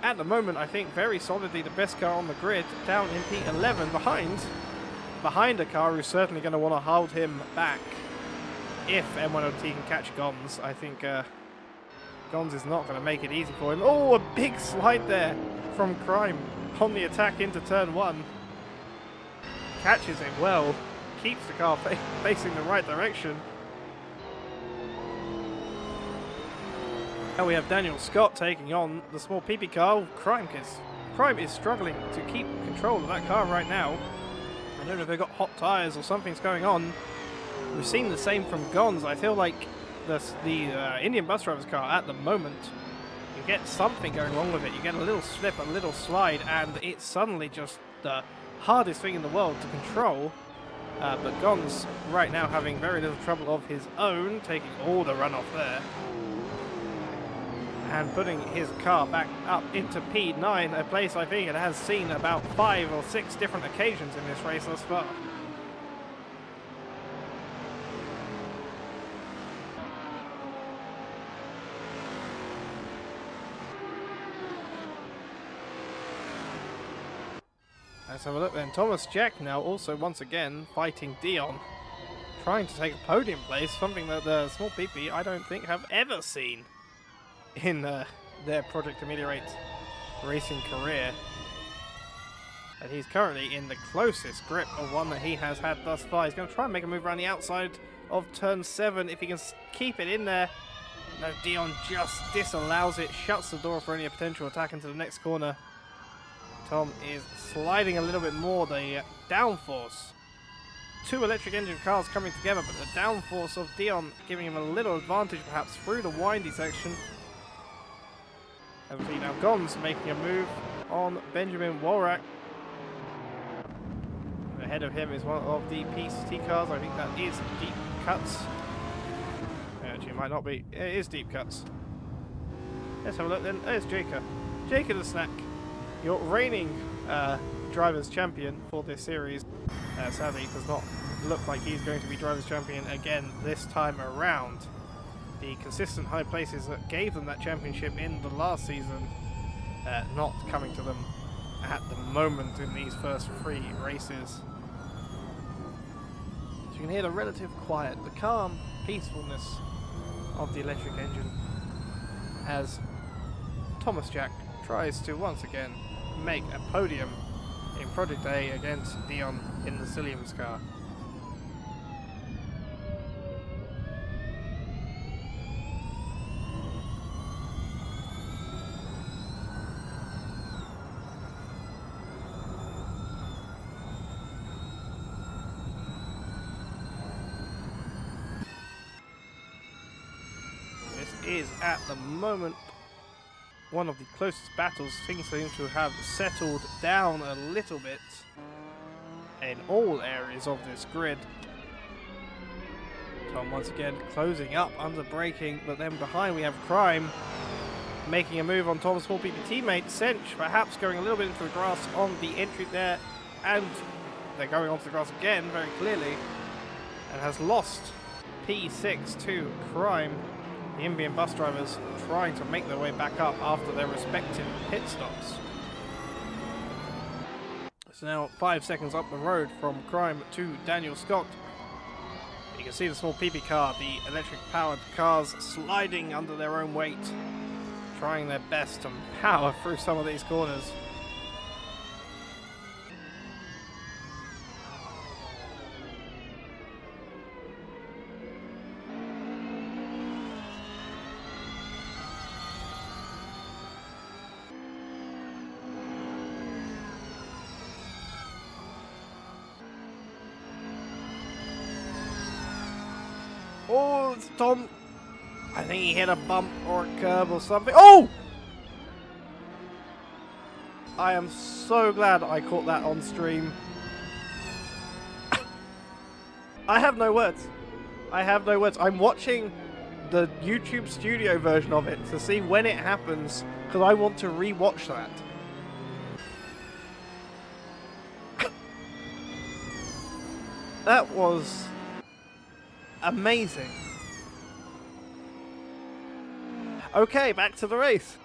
at the moment, I think very solidly the best car on the grid, down in P11 behind a car who's certainly going to want to hold him back. If M1LT can catch Gons, I think Gons is not going to make it easy for him. Oh, a big slide there from Crime on the attack into turn 1. Catches him well, keeps the car facing the right direction. Now we have Daniel Scott taking on the small PP car. Oh, Crime is struggling to keep control of that car right now. I don't know if they've got hot tyres or something's going on. We've seen the same from Gons. I feel like the Indian bus driver's car at the moment, you get something going wrong with it. You get a little slip, a little slide, and it's suddenly just the hardest thing in the world to control. But Gons right now having very little trouble of his own, taking all the runoff there. And putting his car back up into P9, a place I think it has seen about 5 or 6 different occasions in this race thus far. Let's have a look then. Thomas Jack now also once again fighting Dion, trying to take a podium place, something that the small PP I don't think have ever seen in their Project Ameliorate racing career. And he's currently in the closest grip of one that he has had thus far. He's going to try and make a move around the outside of turn 7 if he can keep it in there. No, Dion just disallows it, shuts the door for any potential attack into the next corner. Tom is sliding a little bit more. The downforce. 2 electric engine cars coming together, but the downforce of Dion giving him a little advantage perhaps through the windy section. And now Gons making a move on Benjamin Walrack. Ahead of him is one of the PCT cars. I think that is Deep Cuts. Actually, it might not be. It is Deep Cuts. Let's have a look then. There's Jacob. Jacob the Snack. Your reigning Drivers' Champion for this series. Sadly, does not look like he's going to be Drivers' Champion again this time around. The consistent high places that gave them that championship in the last season not coming to them at the moment in these first 3 races. So you can hear the relative quiet, the calm peacefulness of the electric engine as Thomas Jack tries to once again make a podium in Project A against Dion in the Cilliams car. This is at the moment one of the closest battles. Things seem to have settled down a little bit in all areas of this grid. Tom once again closing up under braking, but then behind we have Crime making a move on Tom's small PP teammate. Sench perhaps going a little bit into the grass on the entry there, and they're going onto the grass again very clearly, and has lost P6 to Crime. The Indian bus drivers trying to make their way back up after their respective pit stops. It's now 5 seconds up the road from Crime to Daniel Scott. He can see the small PP car, the electric-powered cars sliding under their own weight, trying their best to power through some of these corners. Oh, it's Tom. I think he hit a bump or a curb or something. Oh! I am so glad I caught that on stream. I have no words. I have no words. I'm watching the YouTube studio version of it to see when it happens, because I want to re-watch that. That was amazing. Okay, back to the race.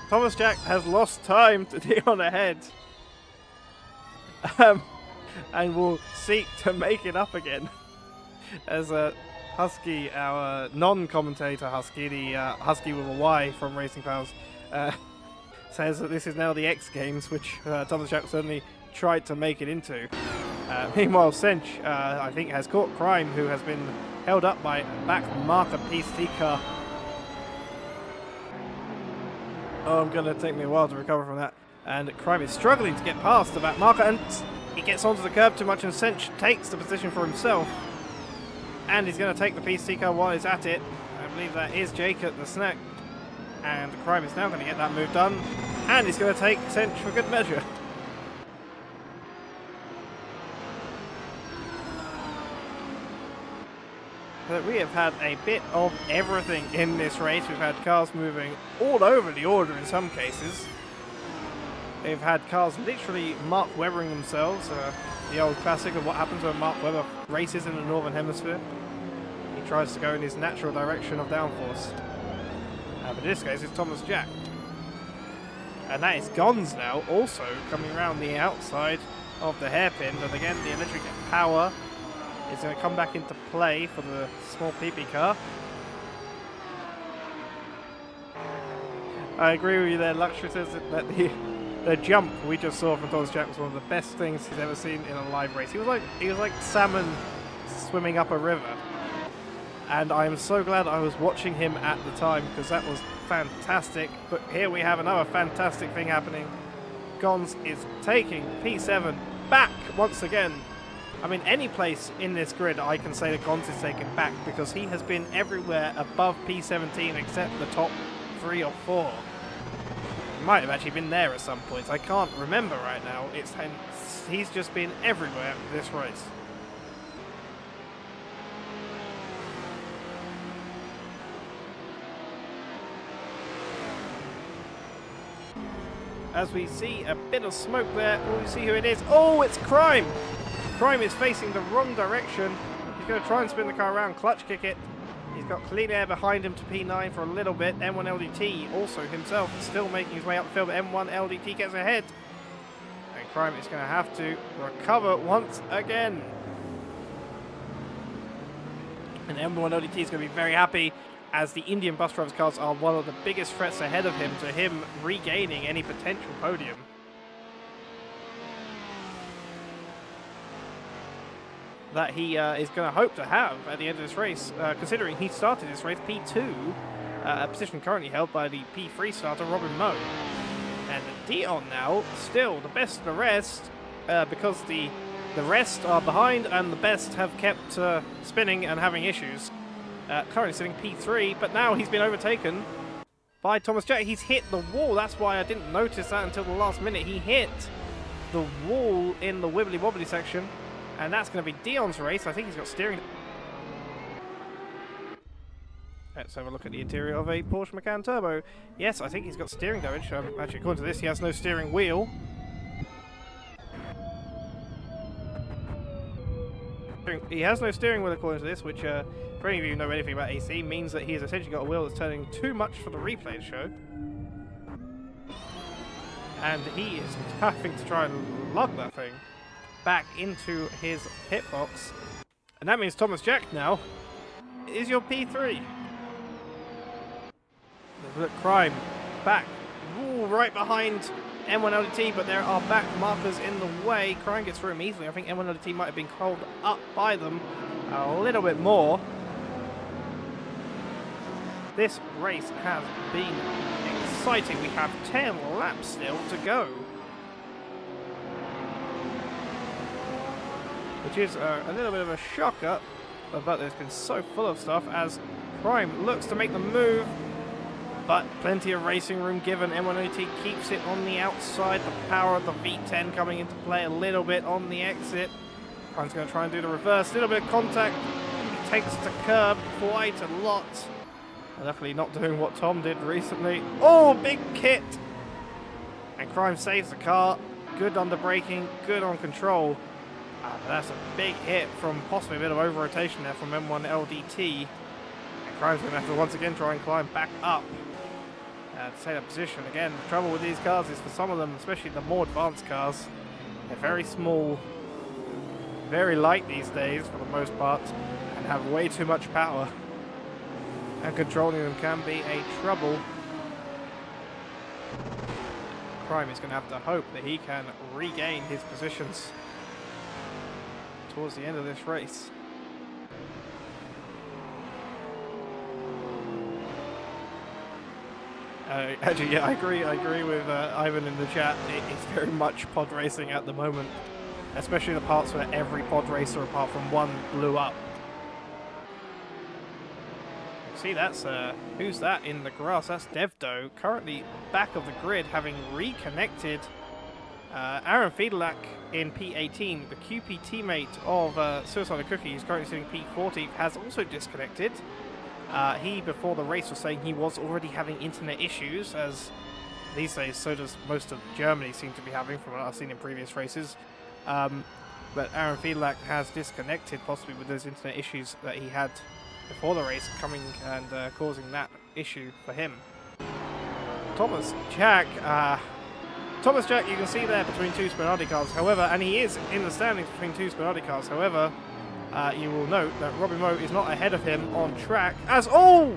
Thomas Jack has lost time to Dion ahead. And will seek to make it up again. As Husky, our non-commentator Husky, the Husky with a Y from Racing Pals, says that this is now the X Games, which Thomas Jack certainly tried to make it into. Meanwhile, Sench, I think, has caught Crime, who has been held up by back marker PC car. Oh, I'm going to take me a while to recover from that. And Crime is struggling to get past the back marker, and he gets onto the curb too much, and Sench takes the position for himself. And he's going to take the PC car while he's at it. I believe that is Jake at the snack. And Crime is now going to get that move done. And he's going to take Sench for good measure. But we have had a bit of everything in this race. We've had cars moving all over the order in some cases. We've had cars literally Mark Webbering themselves. The old classic of what happens when Mark Webber races in the Northern Hemisphere. He tries to go in his natural direction of downforce. But in this case, it's Thomas Jack. And that is Gons now, also coming around the outside of the hairpin. But again, the electric power is going to come back into play for the small PP car. I agree with you there, Luxury says that the jump we just saw from Thomas Jack was one of the best things he's ever seen in a live race. He was like salmon swimming up a river. And I am so glad I was watching him at the time, because that was fantastic. But here we have another fantastic thing happening. Gons is taking P7 back once again. I mean, any place in this grid I can say that Gons is taken back, because he has been everywhere above P17 except the top 3 or 4. He might have actually been there at some points. I can't remember right now. He's just been everywhere this race. As we see a bit of smoke there, will we see who it is? Oh, it's Crime! Crime is facing the wrong direction. He's going to try and spin the car around, clutch kick it. He's got clean air behind him to P9 for a little bit. M1 LDT also himself still making his way up the field, but M1 LDT gets ahead. And Crime is going to have to recover once again. And M1 LDT is going to be very happy, as the Indian bus drivers cars are one of the biggest threats ahead of him to him regaining any potential podium. That he is going to hope to have at the end of this race, considering he started this race P2, a position currently held by the P3 starter Robin Moe. And Dion now, still the best of the rest, because the rest are behind and the best have kept spinning and having issues. Currently sitting P3, but now he's been overtaken by Thomas Jack. He's hit the wall. That's why I didn't notice that until the last minute. He hit the wall in the wibbly wobbly section. And that's going to be Dion's race. I think he's got steering. Let's have a look at the interior of a Porsche Macan Turbo. Yes, I think he's got steering damage. Actually, according to this, he has no steering wheel. He has no steering wheel, according to this, which, for any of you who know anything about AC, means that he has essentially got a wheel that's turning too much for the replay to show. and he is having to try and lug that thing back into his pit box. And that means Thomas Jack now is your P3. Look, Crime back, right behind M1LDT, but there are back markers in the way. Crime gets through him easily. I think M1LDT might have been called up by them a little bit more. This race has been exciting. We have 10 laps still to go, which is a little bit of a shocker, but there's been so full of stuff as Crime looks to make the move, but plenty of racing room given. M1LDT keeps it on the outside. The power of the V10 coming into play a little bit on the exit. Crime's going to try and do the reverse. A little bit of contact. He takes the curb quite a lot. Luckily not doing what Tom did recently. Oh, big kit! And Crime saves the car. Good under braking, good on control. But that's a big hit from possibly a bit of over-rotation there from M1LDT. And Crime's going to have to once again try and climb back up to take that position. Again, the trouble with these cars is for some of them, especially the more advanced cars, they're very small, very light these days for the most part, and have way too much power. And controlling them can be a trouble. Crime is going to have to hope that he can regain his positions towards the end of this race. Actually, yeah, I agree with Ivan in the chat. It's very much pod racing at the moment, especially the parts where every pod racer apart from one blew up. See, that's who's that in the grass? That's Devdo, currently back of the grid, having reconnected. Aaron Fiedelack in P18, the QP teammate of Suicide Cookie, who's currently sitting P40, has also disconnected. He, before the race, was saying he was already having internet issues, as these days so does most of Germany seem to be having, from what I've seen in previous races. But Aaron Fiedelack has disconnected, possibly with those internet issues that he had before the race, coming and causing that issue for him. Thomas Jack, you can see there between two Spinardi cars, however, and he is in the standings between two Spinardi cars, however, you will note that Robbie Moe is not ahead of him on track, as, oh!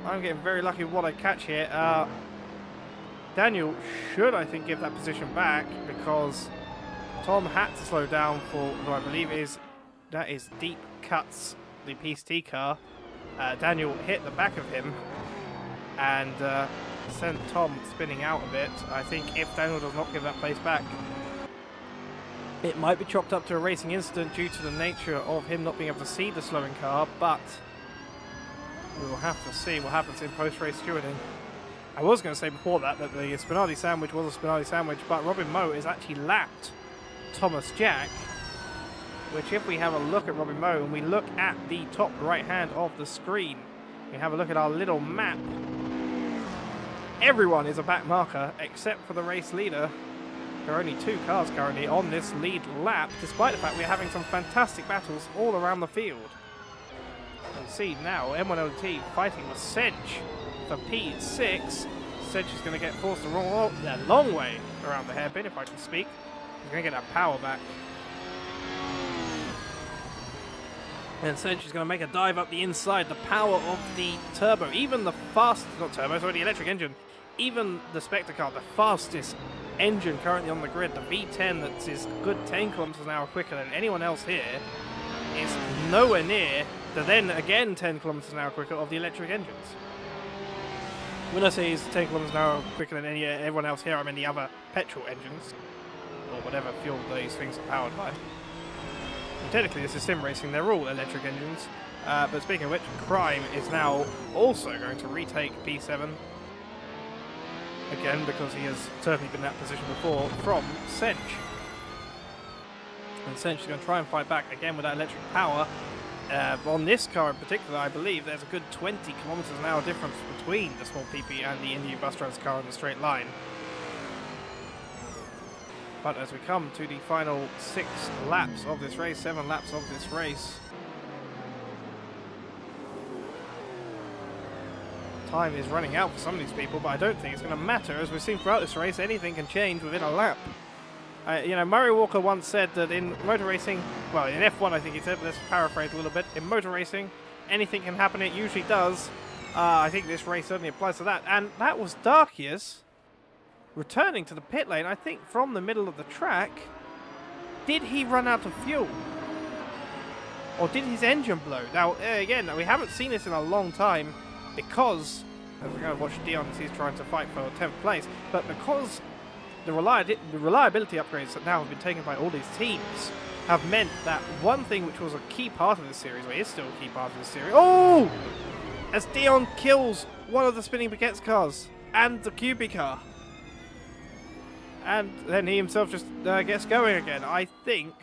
I'm getting very lucky with what I catch here. Daniel should, I think, give that position back, because Tom had to slow down for what I believe that is Deep Cuts, the PST car. Daniel hit the back of him and sent Tom spinning out a bit. I think if Daniel does not give that place back, it might be chopped up to a racing incident due to the nature of him not being able to see the slowing car, but we will have to see what happens in post-race stewarding. I was going to say before that the Spinardi sandwich was a Spinardi sandwich, but Robin Moe is actually lapped Thomas Jack, which, if we have a look at Robin Moe and we look at the top right hand of the screen, we have a look at our little map, everyone is a back marker except for the race leader. There are only two cars currently on this lead lap, despite the fact we're having some fantastic battles all around the field. You see now M1LT fighting with Sench for P6. Sench is going to get forced a long way around the hairpin, if I can speak. He's going to get that power back. And Sench is going to make a dive up the inside. The power of the turbo, even the fastest, not turbo, sorry, the electric engine, even the Spectre car, the fastest engine currently on the grid, the V10 that is good 10 kilometers an hour quicker than anyone else here, is nowhere near the then again 10 kilometers an hour quicker of the electric engines. When I say he's 10 kilometers an hour quicker than everyone else here, I mean the other petrol engines, or whatever fuel these things are powered by. And technically this is sim racing, they're all electric engines. But speaking of which, Crime is now also going to retake P7. Again, because he has certainly been in that position before, from Sench. And Sench is going to try and fight back again with that electric power. On this car in particular, I believe there's a good 20 kilometers an hour difference between the small PP and the Indy Bus Trans car in the straight line. But as we come to the final 6 laps of this race, 7 laps of this race, time is running out for some of these people, but I don't think it's going to matter. As we've seen throughout this race, anything can change within a lap. You know, Murray Walker once said that in motor racing, well, in F1 I think he said, but let's paraphrase a little bit, in motor racing, anything can happen, it usually does. I think this race certainly applies to that. And that was Darkius returning to the pit lane, I think, from the middle of the track. Did he run out of fuel? Or did his engine blow? Now, again, we haven't seen this in a long time because, as we're going to watch Dion as he's trying to fight for 10th place, but because the reliability upgrades that now have been taken by all these teams have meant that one thing which was a key part of this series, or is still a key part of this series, oh! As Dion kills one of the spinning Baguettes cars and the QB car. And then he himself just gets going again. I think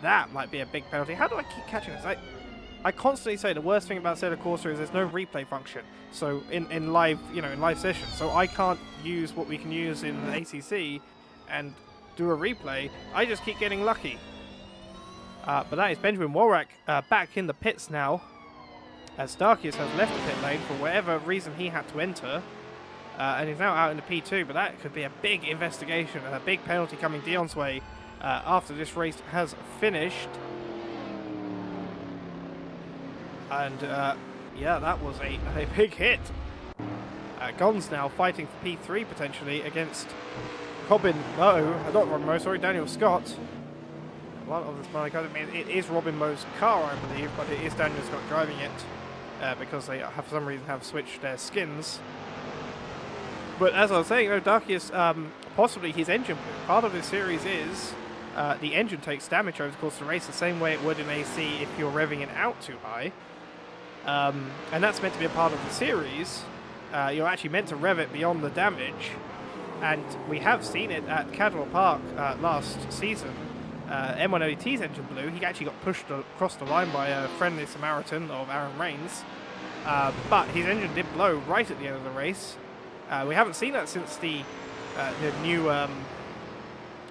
that might be a big penalty. How do I keep catching this? I constantly say the worst thing about Assetto Corsa is there's no replay function. So in live, you know, in live sessions, so I can't use what we can use in the ACC and do a replay. I just keep getting lucky. But that is Benjamin Worak back in the pits now, as Darkius has left the pit lane for whatever reason he had to enter, and he's now out in the P2. But that could be a big investigation and a big penalty coming Dion's way after this race has finished. And yeah, that was a big hit. Gon's now fighting for P3 potentially against Robin Moe, not Robin Moe, sorry, Daniel Scott. One of the smiling cars. I mean, it is Robin Moe's car, I believe, but it is Daniel Scott driving it because they, for some reason, have switched their skins. But as I was saying, Darkius, possibly his engine blew. Part of this series is the engine takes damage over the course of the race the same way it would in AC if you're revving it out too high. And that's meant to be a part of the series. You're actually meant to rev it beyond the damage. And we have seen it at Cadwell Park last season. M1ODT's engine blew. He actually got pushed across the line by a friendly Samaritan of Aaron Rains. But his engine did blow right at the end of the race. We haven't seen that since the new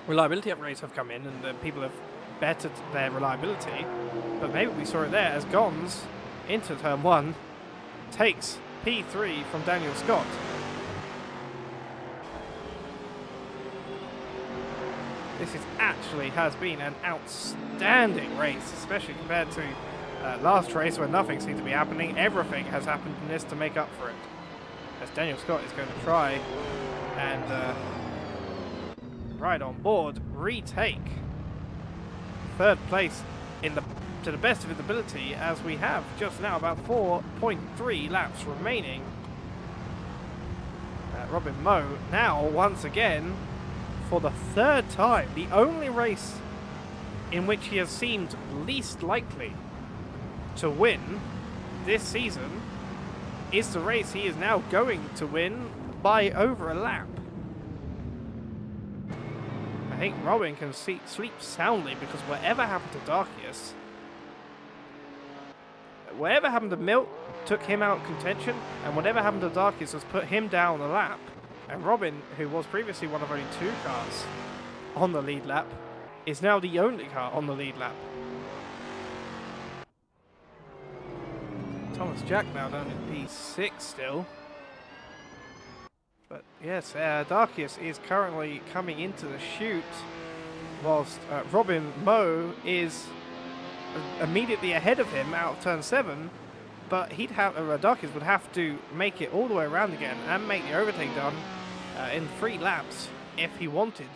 reliability upgrades have come in and people have bettered their reliability. But maybe we saw it there as Gons into turn 1 takes P3 from Daniel Scott. This actually has been an outstanding race, especially compared to last race where nothing seemed to be happening. Everything has happened in this to make up for it. As Daniel Scott is going to try and right on board retake third place in to the best of his ability, as we have just now about 4.3 laps remaining. Robin Moe now once again for the third time, the only race in which he has seemed least likely to win this season is the race he is now going to win by over a lap. I think Robin can sleep soundly because whatever happened to Darkius, whatever happened to Milt took him out of contention, and whatever happened to Darkius has put him down a lap. And Robin, who was previously one of only 2 cars on the lead lap, is now the only car on the lead lap. Thomas Jack now down in P6 still. But yes, Darkius is currently coming into the chute, whilst Robin Moe is immediately ahead of him out of turn 7. But he'd have Darkius would have to make it all the way around again and make the overtake done in 3 laps if he wanted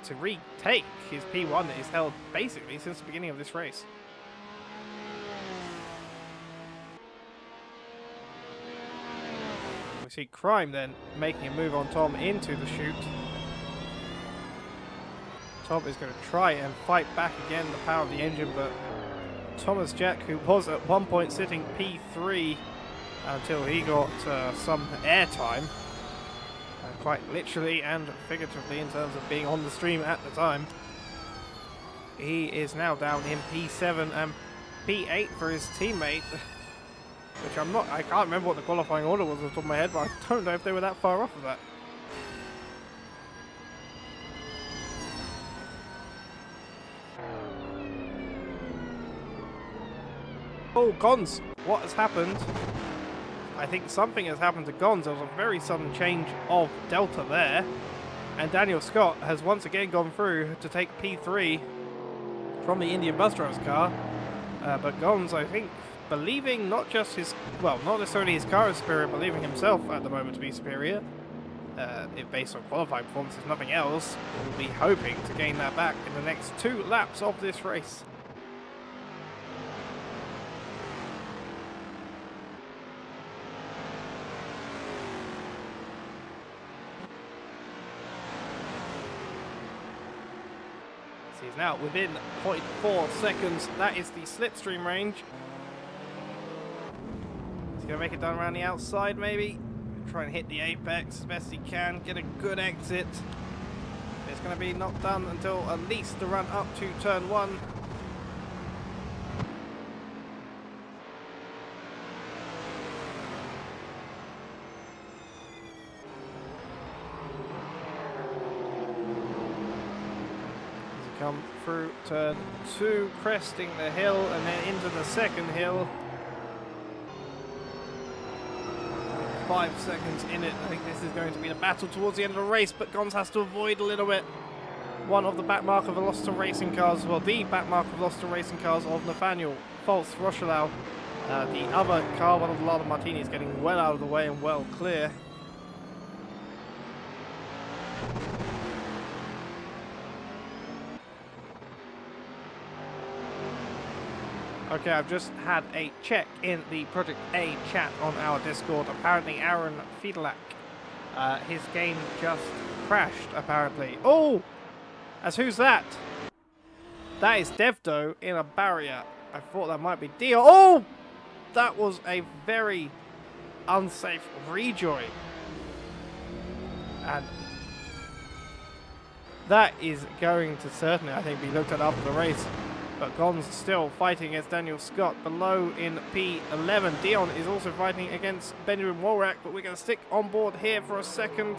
to retake his P1 that he's held basically since the beginning of this race. We see Crime then making a move on Tom into the chute. Tom is going to try and fight back again the power of the engine, but Thomas Jack, who was at one point sitting P3 until he got some airtime, quite literally and figuratively in terms of being on the stream at the time, he is now down in P7 and P8 for his teammate, which I can't remember what the qualifying order was off the top of my head, but I don't know if they were that far off of that. Oh, Gons, what has happened? I think something has happened to Gons. There was a very sudden change of Delta there. And Daniel Scott has once again gone through to take P3 from the Indian bus driver's car. But Gons, I think, believing not just his, well, not necessarily his car is superior, believing himself at the moment to be superior, if based on qualifying performance, if nothing else, will be hoping to gain that back in the next 2 laps of this race. He's now within 0.4 seconds. That is the slipstream range. He's going to make it down around the outside, maybe. Try and hit the apex as best he can. Get a good exit. It's going to be not done until at least the run up to turn 1. Come through turn 2, cresting the hill and then into the second hill. 5 seconds in it. I think this is going to be the battle towards the end of the race, but Gons has to avoid a little bit. One of the backmarker Velocity Racing cars, well, the backmarker Velocity Racing cars of Nathaniel False Rochelau. The other car, one of the Lada Martinis, getting well out of the way and well clear. Okay, I've just had a check in the Project A chat on our Discord. Apparently Aaron Fiedlak, his game just crashed, apparently. Oh! As who's that? That is Devdo in a barrier. I thought that might be Dio. Oh! That was a very unsafe rejoin. And that is going to certainly, I think, be looked at after the race. But Gons still fighting against Daniel Scott below in P11. Dion is also fighting against Benjamin Worak, but we're going to stick on board here for a second.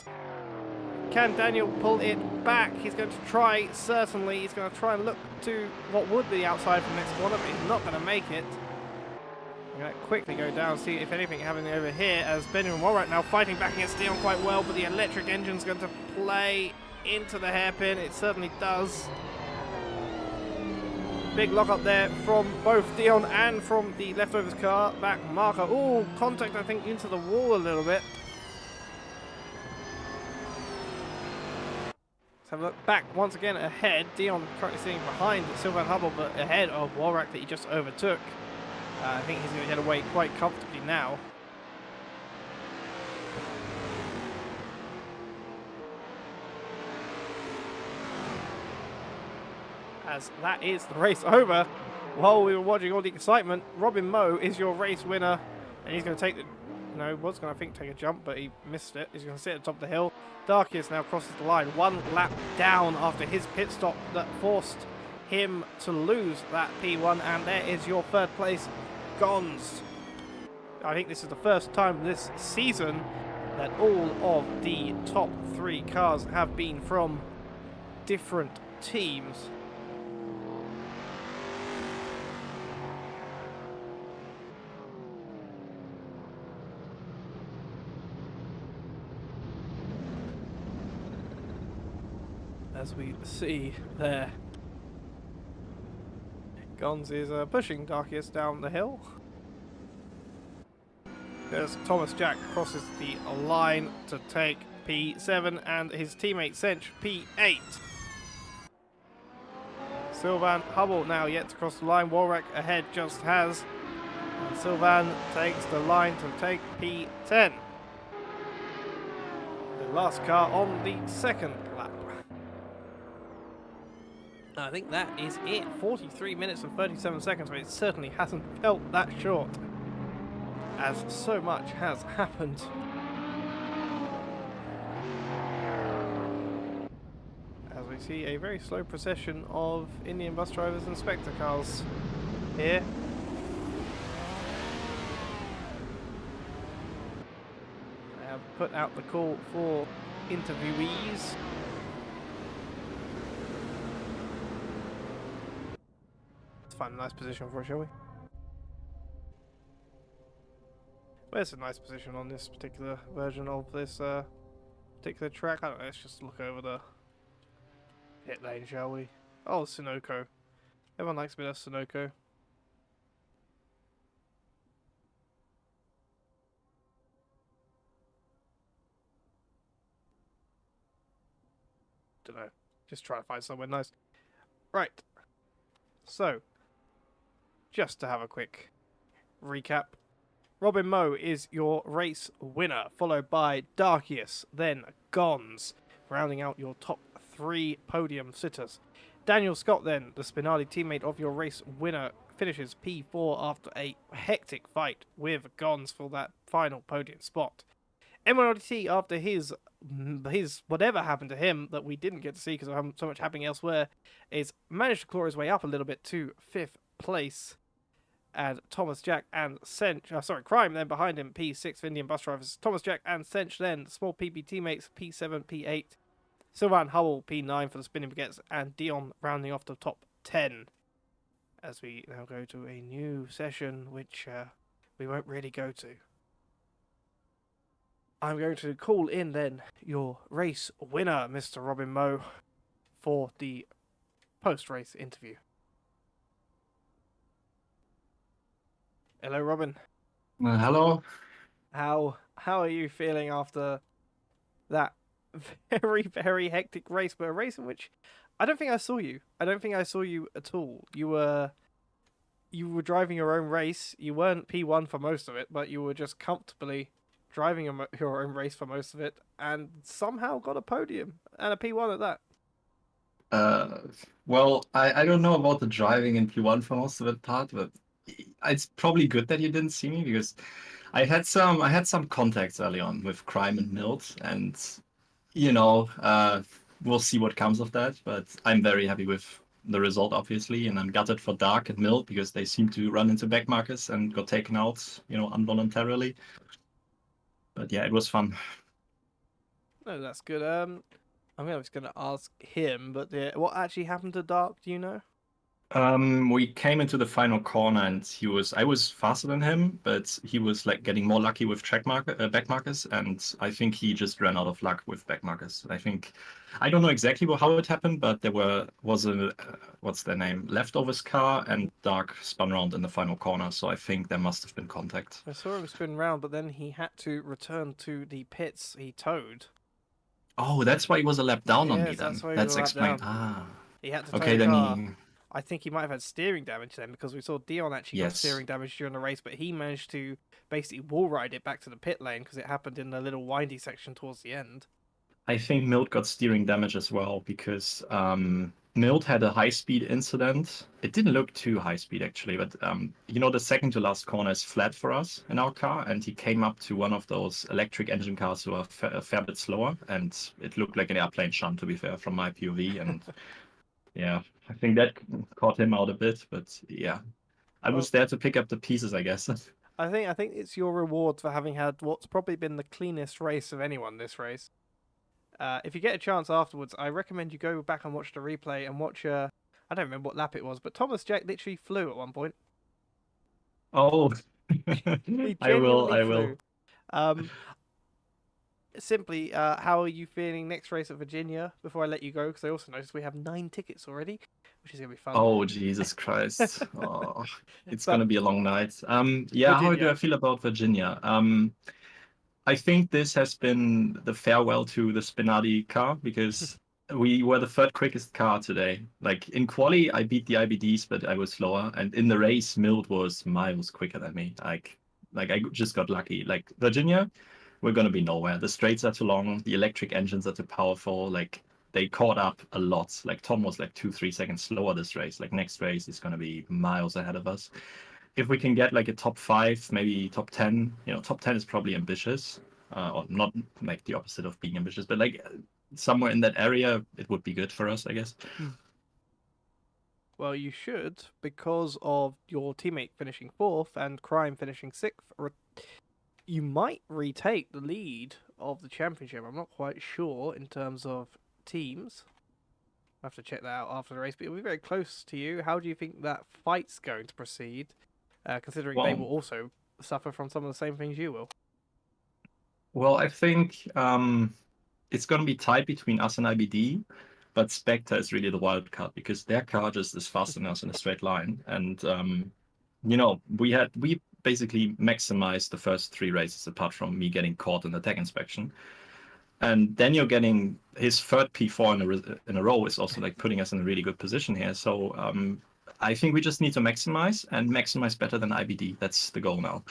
Can Daniel pull it back? He's going to try, certainly. He's going to try and look to what would be the outside from the next corner, but he's not going to make it. I'm going to quickly go down, see if anything happening over here, as Benjamin Worak now fighting back against Dion quite well, but the electric engine's going to play into the hairpin. It certainly does. Big lock up there from both Dion and from the leftovers car. Back marker. Oh, contact, I think, into the wall a little bit. Let's have a look back once again ahead. Dion currently sitting behind Sylvain Hubble, but ahead of Worak that he just overtook. I think he's going to get away quite comfortably now. As that is the race over. While we were watching all the excitement, Robin Moe is your race winner, and he's going to take the, no, was going to, I think, take a jump, but he missed it. He's going to sit at the top of the hill. Darkius now crosses the line, 1 lap down after his pit stop that forced him to lose that P1, and there is your 3rd place, Gons. I think this is the first time this season that all of the top 3 cars have been from different teams. As we see there, Gons is pushing Darkius down the hill. There's Thomas Jack crosses the line to take P7 and his teammate Sench P8. Sylvain Hubble now yet to cross the line. Worak ahead just has. And Sylvain takes the line to take P10. The last car on the 2nd lap. I think that is it. 43 minutes and 37 seconds, but it certainly hasn't felt that short, as so much has happened. As we see a very slow procession of Indian bus drivers and spectre cars here. I have put out the call for interviewees. Find a nice position for it, shall we? Where's a nice position on this particular version of this particular track? I don't know, let's just look over the pit lane, shall we? Oh, Sunoco. Everyone likes a bit of Sunoco. Don't know. Just trying to find somewhere nice. Right. So, just to have a quick recap. Robin Moe is your race winner, followed by Darkius, then Gons, rounding out your top 3 podium sitters. Daniel Scott, then, the Spinardi teammate of your race winner, finishes P4 after a hectic fight with Gons for that final podium spot. Ameliorate, after his whatever happened to him that we didn't get to see because of so much happening elsewhere, is managed to claw his way up a little bit to 5th place. And Thomas Jack and Sench, Crime then behind him, P6 for Indian bus drivers. Thomas Jack and Sench then, small PB teammates, P7, P8. Sylvan Hubble, P9 for the spinning baguettes, and Dion rounding off the top 10. As we now go to a new session, which we won't really go to. I'm going to call in then your race winner, Mr. Robin Moe, for the post-race interview. Hello, Robin. Hello. How are you feeling after that very, very hectic race, but a race in which I don't think I saw you. I don't think I saw you at all. You were driving your own race. You weren't P1 for most of it, but you were just comfortably driving your own race for most of it, and somehow got a podium and a P1 at that. Well, I don't know about the driving in P1 for most of the part, but it's probably good that you didn't see me because I had some contacts early on with Crime and Milt, and we'll see what comes of that. But I'm very happy with the result, obviously, and I'm gutted for Dark and Milt because they seem to run into backmarkers and got taken out, involuntarily. But yeah, it was fun. No, that's good. I'm just going to ask him, but what actually happened to Dark? Do you know? We came into the final corner and I was faster than him, but he was like getting more lucky with back markers, and I think he just ran out of luck with back markers. I don't know exactly how it happened, but there was a what's their name, leftovers car, and Dark spun around in the final corner, so I think there must have been contact. I saw him spin round, but then he had to return to the pits he towed. Oh, that's why he was a lap down on me Yes, then. that's why he That's was a lap explained. down. He had to tow Okay, the then car. he. I think he might have had steering damage then, because we saw Dion actually got Yes. steering damage during the race, but he managed to basically wall ride it back to the pit lane because it happened in the little windy section towards the end. I think Milt got steering damage as well because Milt had a high-speed incident. It didn't look too high-speed actually, but the second to last corner is flat for us in our car, and he came up to one of those electric engine cars who are a fair bit slower, and it looked like an airplane shunt, to be fair, from my POV. And yeah, I think that caught him out a bit, but yeah, I was there to pick up the pieces, I guess. I think it's your reward for having had what's probably been the cleanest race of anyone this race. If you get a chance afterwards, I recommend you go back and watch the replay and watch. I don't remember what lap it was, but Thomas Jack literally flew at one point. Oh, He I will. genuinely flew. Simply, how are you feeling next race at Virginia? Before I let you go, because I also noticed we have 9 tickets already, which is gonna be fun. Oh, Jesus Christ. Oh, it's going to be a long night. Virginia. How do I feel about Virginia? I think this has been the farewell to the Spinardi car because we were the third quickest car today. Like in quali, I beat the IBDs, but I was slower. And in the race, Milt was miles quicker than me. Like I just got lucky. Like Virginia, we're going to be nowhere. The straights are too long. The electric engines are too powerful. Like they caught up a lot. Like Tom was like 2-3 seconds slower this race. Like next race is going to be miles ahead of us. If we can get like a top 5, maybe top 10, top 10 is probably ambitious, or not like the opposite of being ambitious, but like somewhere in that area, it would be good for us, I guess. Well, you should, because of your teammate finishing 4th and Crime finishing 6th. You might retake the lead of the championship. I'm not quite sure in terms of teams. I have to check that out after the race, but it'll be very close to you. How do you think that fight's going to proceed? Considering they will also suffer from some of the same things you will. Well, I think it's going to be tight between us and IBD, but Spectre is really the wild card because their car just is faster than us in a straight line. And we basically maximized the first 3 races apart from me getting caught in the tech inspection. And then you're getting his third P4 in a row is also like putting us in a really good position here. So I think we just need to maximize better than IBD. That's the goal now.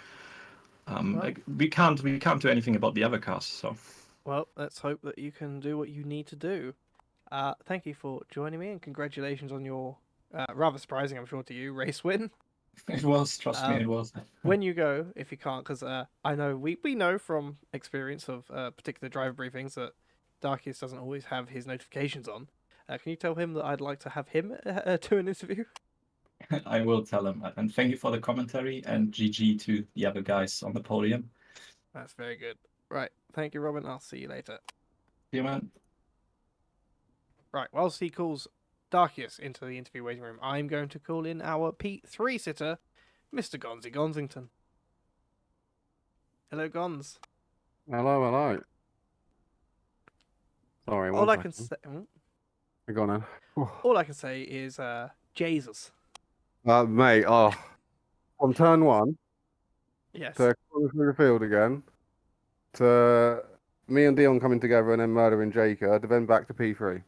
Like we can't do anything about the other cars. So well, let's hope that you can do what you need to do. Thank you for joining me, and congratulations on your rather surprising, I'm sure to you, race win. it was, trust me, it was. When you go, if you can't, because I know we know from experience of particular driver briefings that Darkius doesn't always have his notifications on. Can you tell him that I'd like to have him do an interview? I will tell him. And thank you for the commentary and GG to the other guys on the podium. That's very good. Right. Thank you, Robin. I'll see you later. See you, man. Right. Whilst he calls Darkius into the interview waiting room, I'm going to call in our P3 sitter, Mr. Gonzy Gonzington. Hello, Gonz. Hello. Sorry, All I can say. Go on then. All I can say is Jesus. Mate, from turn 1 Yes. to coming through the field again, to me and Dion coming together and then murdering Jacob, then back to P3.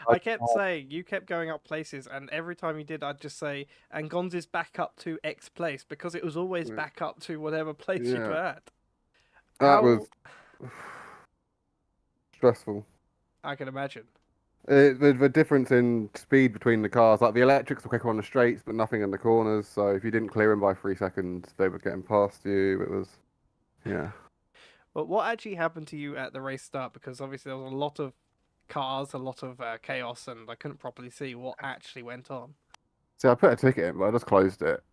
I kept saying, you kept going up places, and every time you did, I'd just say, and Gonz is back up to X place, because it was always back up to whatever place you were at. That was stressful. I can imagine. The difference in speed between the cars, like the electrics were quicker on the straights, but nothing in the corners. So if you didn't clear them by 3 seconds, they were getting past you. It was, yeah. But what actually happened to you at the race start? Because obviously there was a lot of cars, a lot of chaos, and I couldn't properly see what actually went on. See, I put a ticket in, but I just closed it.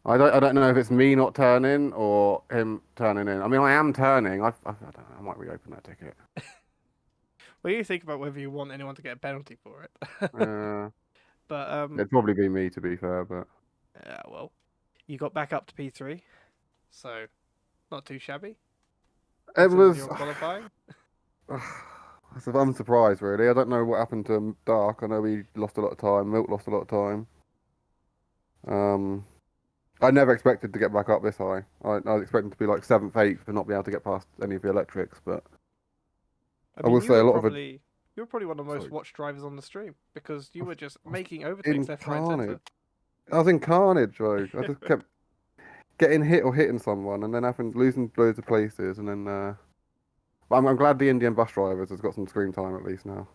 I don't know if it's me not turning or him turning in. I mean, I am turning. I don't know. I might reopen that ticket. Well, you think about whether you want anyone to get a penalty for it. But it'd probably be me, to be fair. But yeah, well, you got back up to P3, so not too shabby. It was your qualifying. I'm surprised, really. I don't know what happened to Dark. I know he lost a lot of time. Milk lost a lot of time. I never expected to get back up this high. I was expecting to be like 7th, 8th, and not be able to get past any of the electrics. But I will say a lot of it. You were probably one of the most watched drivers on the stream because you were just making overtakes left, right, and centre. I was in carnage, bro. I just kept getting hit or hitting someone, and then losing loads of places, and then. But I'm glad the Indian bus drivers has got some screen time at least now.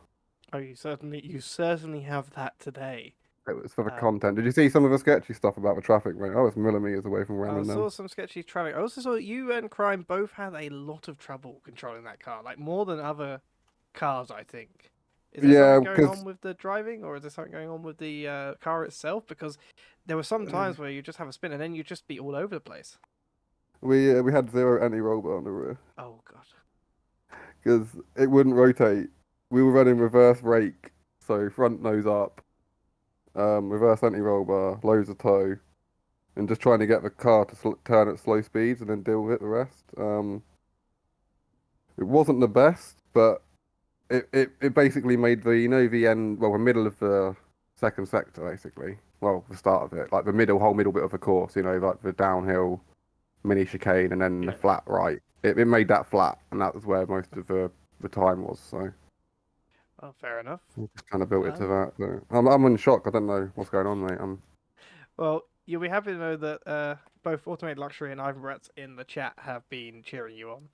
Oh, you certainly have that today. It was for the content. Did you see some of the sketchy stuff about the traffic, mate? I was millimeters away from ramming them. I saw some sketchy traffic. I also saw that you and Crime both had a lot of trouble controlling that car, like more than other cars, I think. Is there something going on with the driving, or is there something going on with the car itself? Because there were some times where you just have a spin and then you just be all over the place. We had 0 anti-roll bar on the rear. Oh god. Because it wouldn't rotate. We were running reverse rake, so front nose up, reverse anti-roll bar, loads of toe, and just trying to get the car to turn at slow speeds and then deal with the rest. It wasn't the best, but it basically made the the middle of the second sector basically. Well, the start of it, like the whole middle bit of the course, like the downhill mini chicane and then the flat right. It made that flat, and that was where most of the time was. So, well, fair enough. Just kind of built it to that. But I'm in shock. I don't know what's going on, mate. Well, you'll be happy to know that both Automated Luxury and Ivan Bratz in the chat have been cheering you on.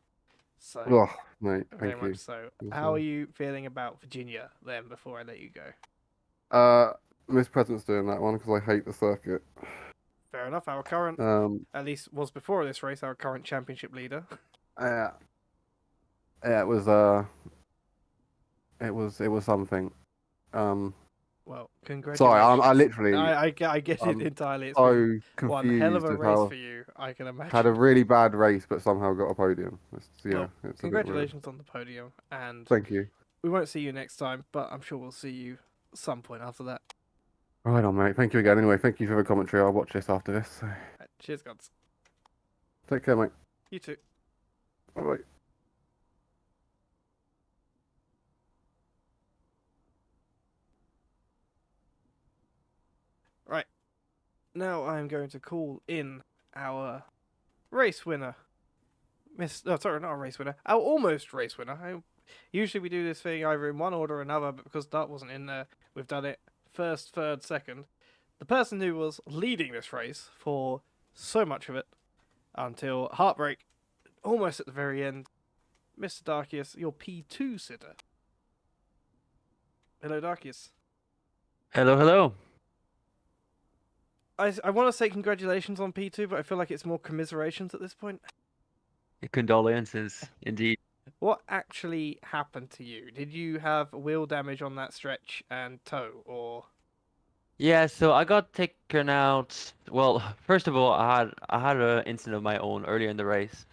So, mate, thank you. Very much so. How are you feeling about Virginia then? Before I let you go. Miss President's doing that one because I hate the circuit. Fair enough. Our current, at least was before this race, our current championship leader. Yeah, it was something. Well, congratulations. Sorry, I literally. I get it entirely. It's so confused. One hell of a race for you, I can imagine. Had a really bad race, but somehow got a podium. It's congratulations on the podium, and thank you. We won't see you next time, but I'm sure we'll see you some point after that. Right on, mate. Thank you again. Anyway, thank you for the commentary. I'll watch this after this. So. Cheers, gods. Take care, mate. You too. All right. Right. Now I'm going to call in our race winner. Sorry, not a race winner. Our almost race winner. Usually we do this thing either in one order or another, but because Dart wasn't in there, we've done it first, third, second. The person who was leading this race for so much of it until heartbreak, almost at the very end, Mr. Darkius, your P2 sitter. Hello, Darkius. Hello, hello. I want to say congratulations on P2, but I feel like it's more commiserations at this point. Condolences, indeed. What actually happened to you? Did you have wheel damage on that stretch and toe, or? Yeah, so I got taken out. Well, first of all, I had an incident of my own earlier in the race,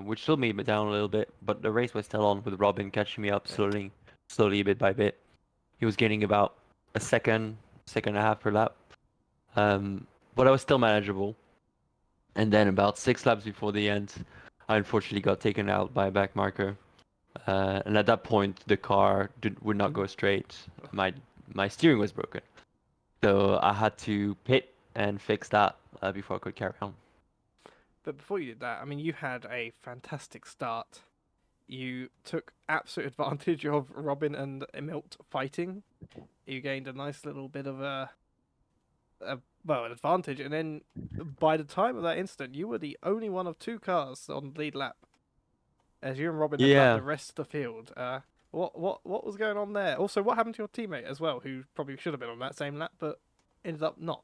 which slowed me down a little bit. But the race was still on with Robin catching me up slowly, bit by bit. He was gaining about a second and a half per lap, but I was still manageable. And then about 6 laps before the end, I unfortunately got taken out by a back marker. And at that point, the car would not go straight. My steering was broken. So I had to pit and fix that before I could carry on. But before you did that, I mean, you had a fantastic start. You took absolute advantage of Robin and Emilt fighting. You gained a nice little bit of an advantage, and then by the time of that incident, you were the only one of 2 cars on the lead lap, as you and Robin had left the rest of the field. What was going on there? Also, what happened to your teammate as well, who probably should have been on that same lap, but ended up not?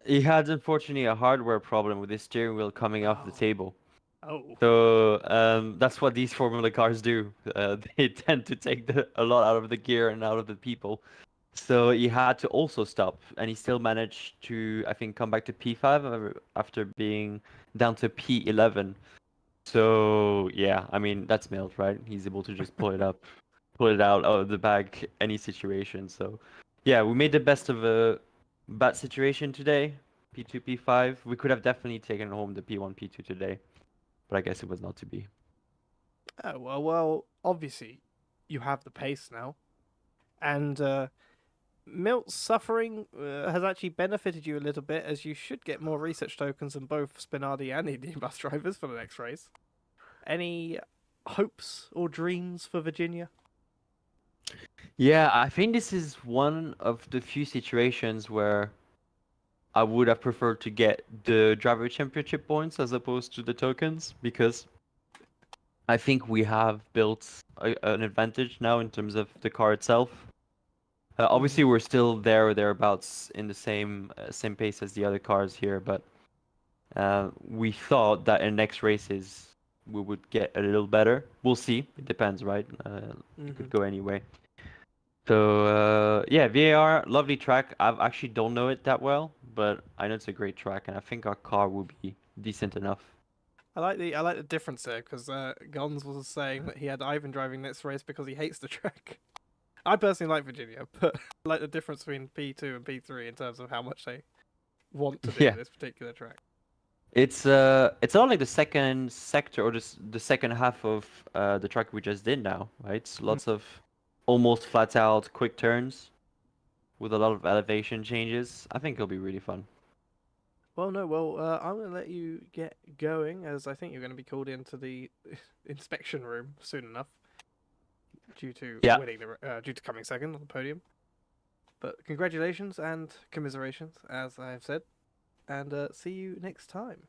He had, unfortunately, a hardware problem with his steering wheel coming off the table. Oh. So that's what these Formula cars do. They tend to take a lot out of the gear and out of the people. So he had to also stop, and he still managed to, I think, come back to P5 after being down to P11. So yeah, I mean, that's Milt, right? He's able to just pull it out of the bag, any situation. So yeah, we made the best of a bad situation today. P2, P5. We could have definitely taken home the P1, P2 today, but I guess it was not to be. Oh, well, obviously, you have the pace now. And Milt's suffering has actually benefited you a little bit, as you should get more research tokens than both Spinardi and Indian bus drivers for the next race. Any hopes or dreams for Virginia? Yeah, I think this is one of the few situations where I would have preferred to get the driver championship points as opposed to the tokens, because I think we have built an advantage now in terms of the car itself. Obviously, we're still there or thereabouts in the same pace as the other cars here, but we thought that in next races we would get a little better. We'll see. It depends, right? It could go anyway. So yeah, VAR, lovely track. I actually don't know it that well, but I know it's a great track, and I think our car will be decent enough. I like the difference there, because Gons was saying that he had Ivan driving this race because he hates the track. I personally like Virginia, but I like the difference between P2 and P3 in terms of how much they want to do this particular track. It's not like the second sector or the second half of the track we just did now, right? It's lots of almost flat out quick turns with a lot of elevation changes. I think it'll be really fun. Well, I'm going to let you get going, as I think you're going to be called into the inspection room soon enough, due to due to coming second on the podium. But congratulations and commiserations, as I have said, and see you next time.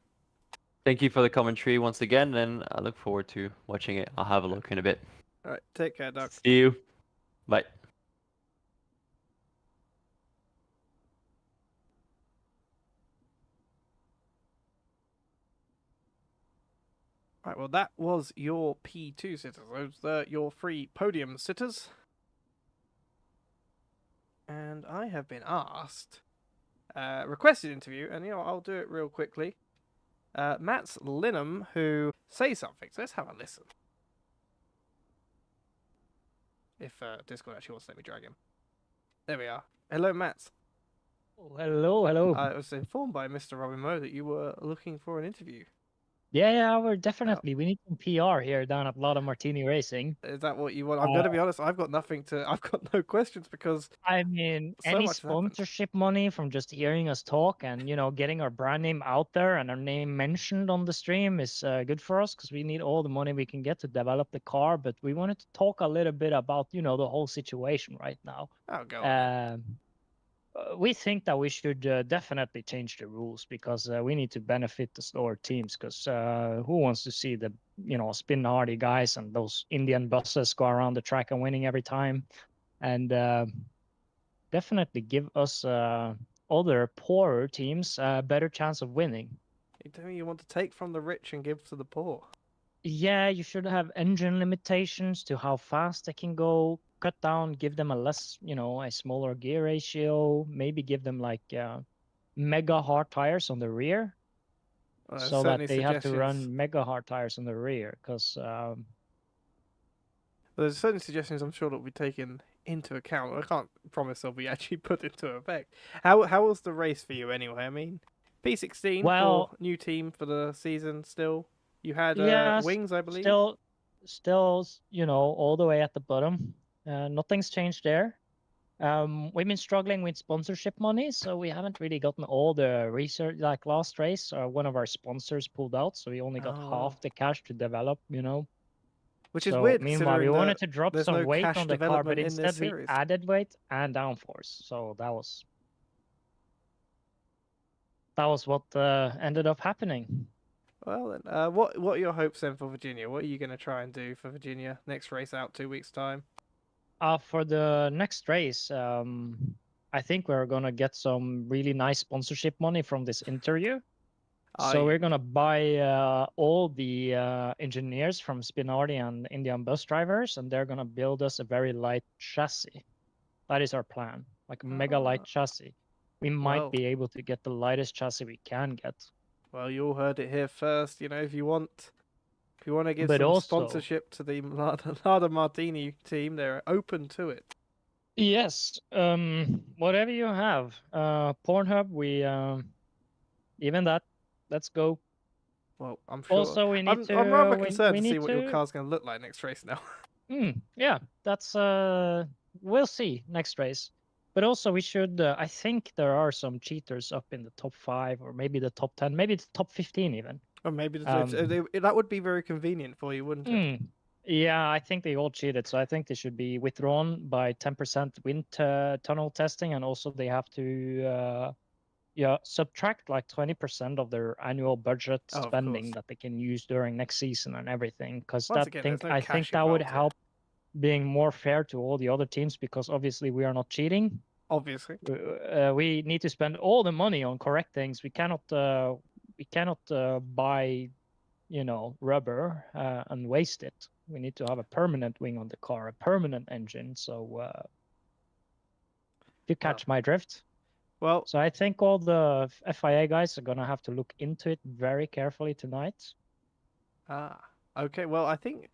Thank you for the commentary once again, and I look forward to watching it. I'll have a look in a bit. All right, take care, Doc. See you. Bye. Right, well, that was your P2 sitters. Those are your 3 podium sitters. And I have been asked, requested interview, and I'll do it real quickly. Matt's Linham, who say something. So let's have a listen. If Discord actually wants to let me drag him. There we are. Hello, Matt. Oh, hello, hello. I was informed by Mr. Robin Moe that you were looking for an interview. Yeah, we're definitely. We need some PR here down at Lotta Martini Racing. Is that what you want? I'm going to be honest. I've got no questions because I mean, so any much has happened. sponsorship money from just hearing us talk and, getting our brand name out there and our name mentioned on the stream is good for us because we need all the money we can get to develop the car. But we wanted to talk a little bit about, the whole situation right now. Oh, go on. We think that we should definitely change the rules because we need to benefit the slower teams because who wants to see the Spinardi guys and those Indian buses go around the track and winning every time, and definitely give us other poorer teams a better chance of winning. You tell me you want to take from the rich and give to the poor. Yeah, you should have engine limitations to how fast they can go. Cut down, give them a smaller gear ratio. Maybe give them like mega hard tires on the rear, so that they have to run mega hard tires on the rear. Because there's certainly suggestions I'm sure that will be taken into account. I can't promise they'll be actually put into effect. How was the race for you anyway? I mean, P16 for new team for the season still. You had wings, I believe. Still, all the way at the bottom. Nothing's changed there. We've been struggling with sponsorship money, so we haven't really gotten all the research. Like last race, one of our sponsors pulled out, so we only got half the cash to develop. Which is weird. Meanwhile, we wanted to drop some weight on the car, but in instead we added weight and downforce. So that was what ended up happening. Well then, what are your hopes then for Virginia? What are you going to try and do for Virginia next race out 2 weeks time? For the next race, I think we're gonna get some really nice sponsorship money from this interview. So we're gonna buy all the engineers from Spinardi and Indian bus drivers, and they're gonna build us a very light chassis. That is our plan, like a mega light chassis. We might be able to get the lightest chassis we can get. Well, you all heard it here first. If you want to give some sponsorship to the Lotta Martini team, they're open to it. Yes, whatever you have. Pornhub, we even that. Let's go. Well, I'm sure. Also, we need to. I'm rather concerned to see what your car's going to look like next race now. Yeah, that's we'll see next race. But also, we should. I think there are some cheaters up in the top 5, or maybe the top 10, maybe the top 15 even. Or maybe that would be very convenient for you, wouldn't it? Yeah, I think they all cheated, so I think they should be withdrawn by 10% wind tunnel testing, and also they have to subtract like 20% of their annual budget spending that they can use during next season and everything. Because I think that would help being more fair to all the other teams, because obviously we are not cheating. Obviously, we need to spend all the money on correct things. We cannot buy, rubber and waste it. We need to have a permanent wing on the car, a permanent engine. So, if you catch my drift. Well, so I think all the FIA guys are gonna have to look into it very carefully tonight. Okay. Well, I think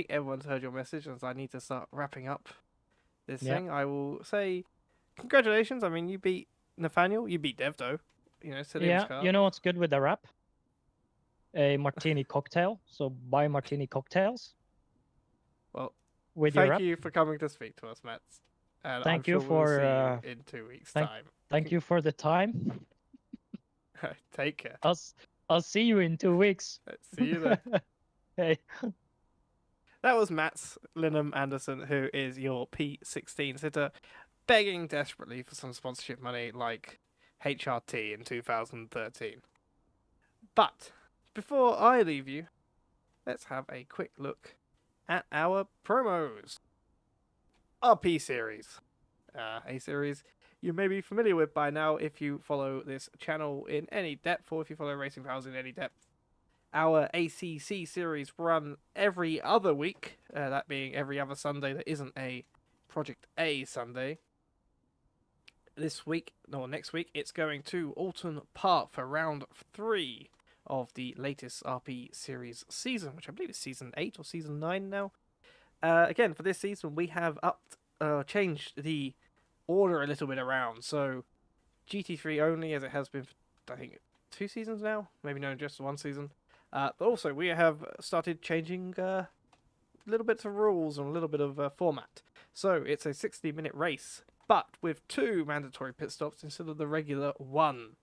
everyone's heard your message, and I need to start wrapping up this thing. I will say, congratulations. I mean, you beat Nathaniel. You beat Devdo. Car. You know what's good with the wrap? A martini cocktail. So buy martini cocktails. Well, with thank you for coming to speak to us, Mats. And thank you for we'll see you in 2 weeks' time. Thank you for the time. Take care. I'll see you in 2 weeks. See you there. Hey. That was Mats Linham Anderson, who is your P16 sitter, begging desperately for some sponsorship money like HRT in 2013. But before I leave you, let's have a quick look at our promos. RP series. A series you may be familiar with by now if you follow this channel in any depth, or if you follow Racing Pals in any depth. Our ACC series run every other week, that being every other Sunday that isn't a Project A Sunday. Next week, it's going to Alton Park for round 3 of the latest RP series season, which I believe is season 8 or season 9 now. Again, for this season, we have changed the order a little bit around. So GT3 only, as it has been for, I think, 2 seasons now. Maybe no, just 1 season. But also, we have started changing little bits of rules and a little bit of format. So it's a 60-minute race, but with 2 mandatory pit stops instead of the regular 1,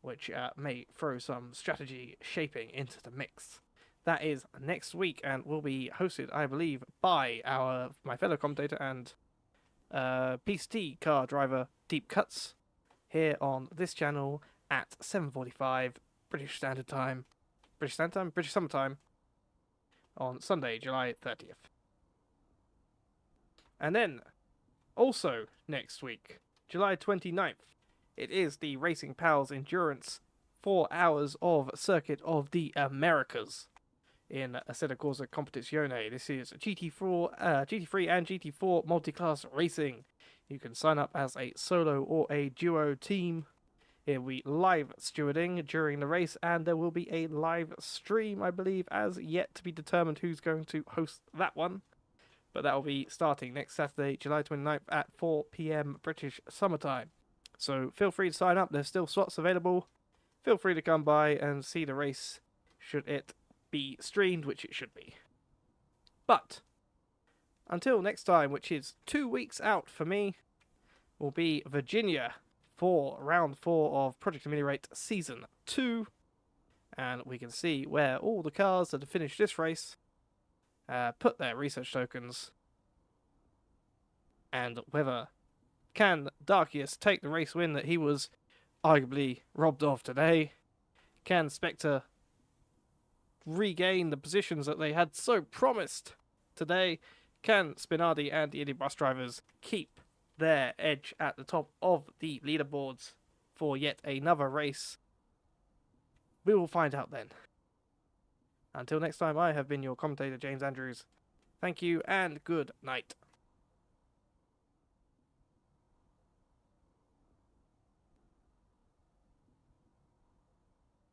which may throw some strategy shaping into the mix. That is next week and will be hosted, I believe, by my fellow commentator and PCT car driver Deep Cuts here on this channel at 7:45 British Summertime on Sunday, July 30th. And then, also next week, July 29th, it is the Racing Pals Endurance 4 hours of Circuit of the Americas in Assetto Corsa Competizione. This is GT3 and GT4 multi-class racing. You can sign up as a solo or a duo team. Here we live stewarding during the race, and there will be a live stream, I believe, as yet to be determined who's going to host that one. But that will be starting next Saturday, July 29th at 4 PM British Summertime. So feel free to sign up. There's still slots available. Feel free to come by and see the race should it be streamed, which it should be. But until next time, which is 2 weeks out for me, will be Virginia for round 4 of Project Ameliorate Season 2. And we can see where all the cars that have finished this race put their research tokens. And whether can Darkius take the race win that he was arguably robbed of today? Can Spectre regain the positions that they had so promised today? Can Spinardi and the Indy bus drivers keep their edge at the top of the leaderboards for yet another race? We will find out then. Until next time, I have been your commentator, James Andrews. Thank you and good night.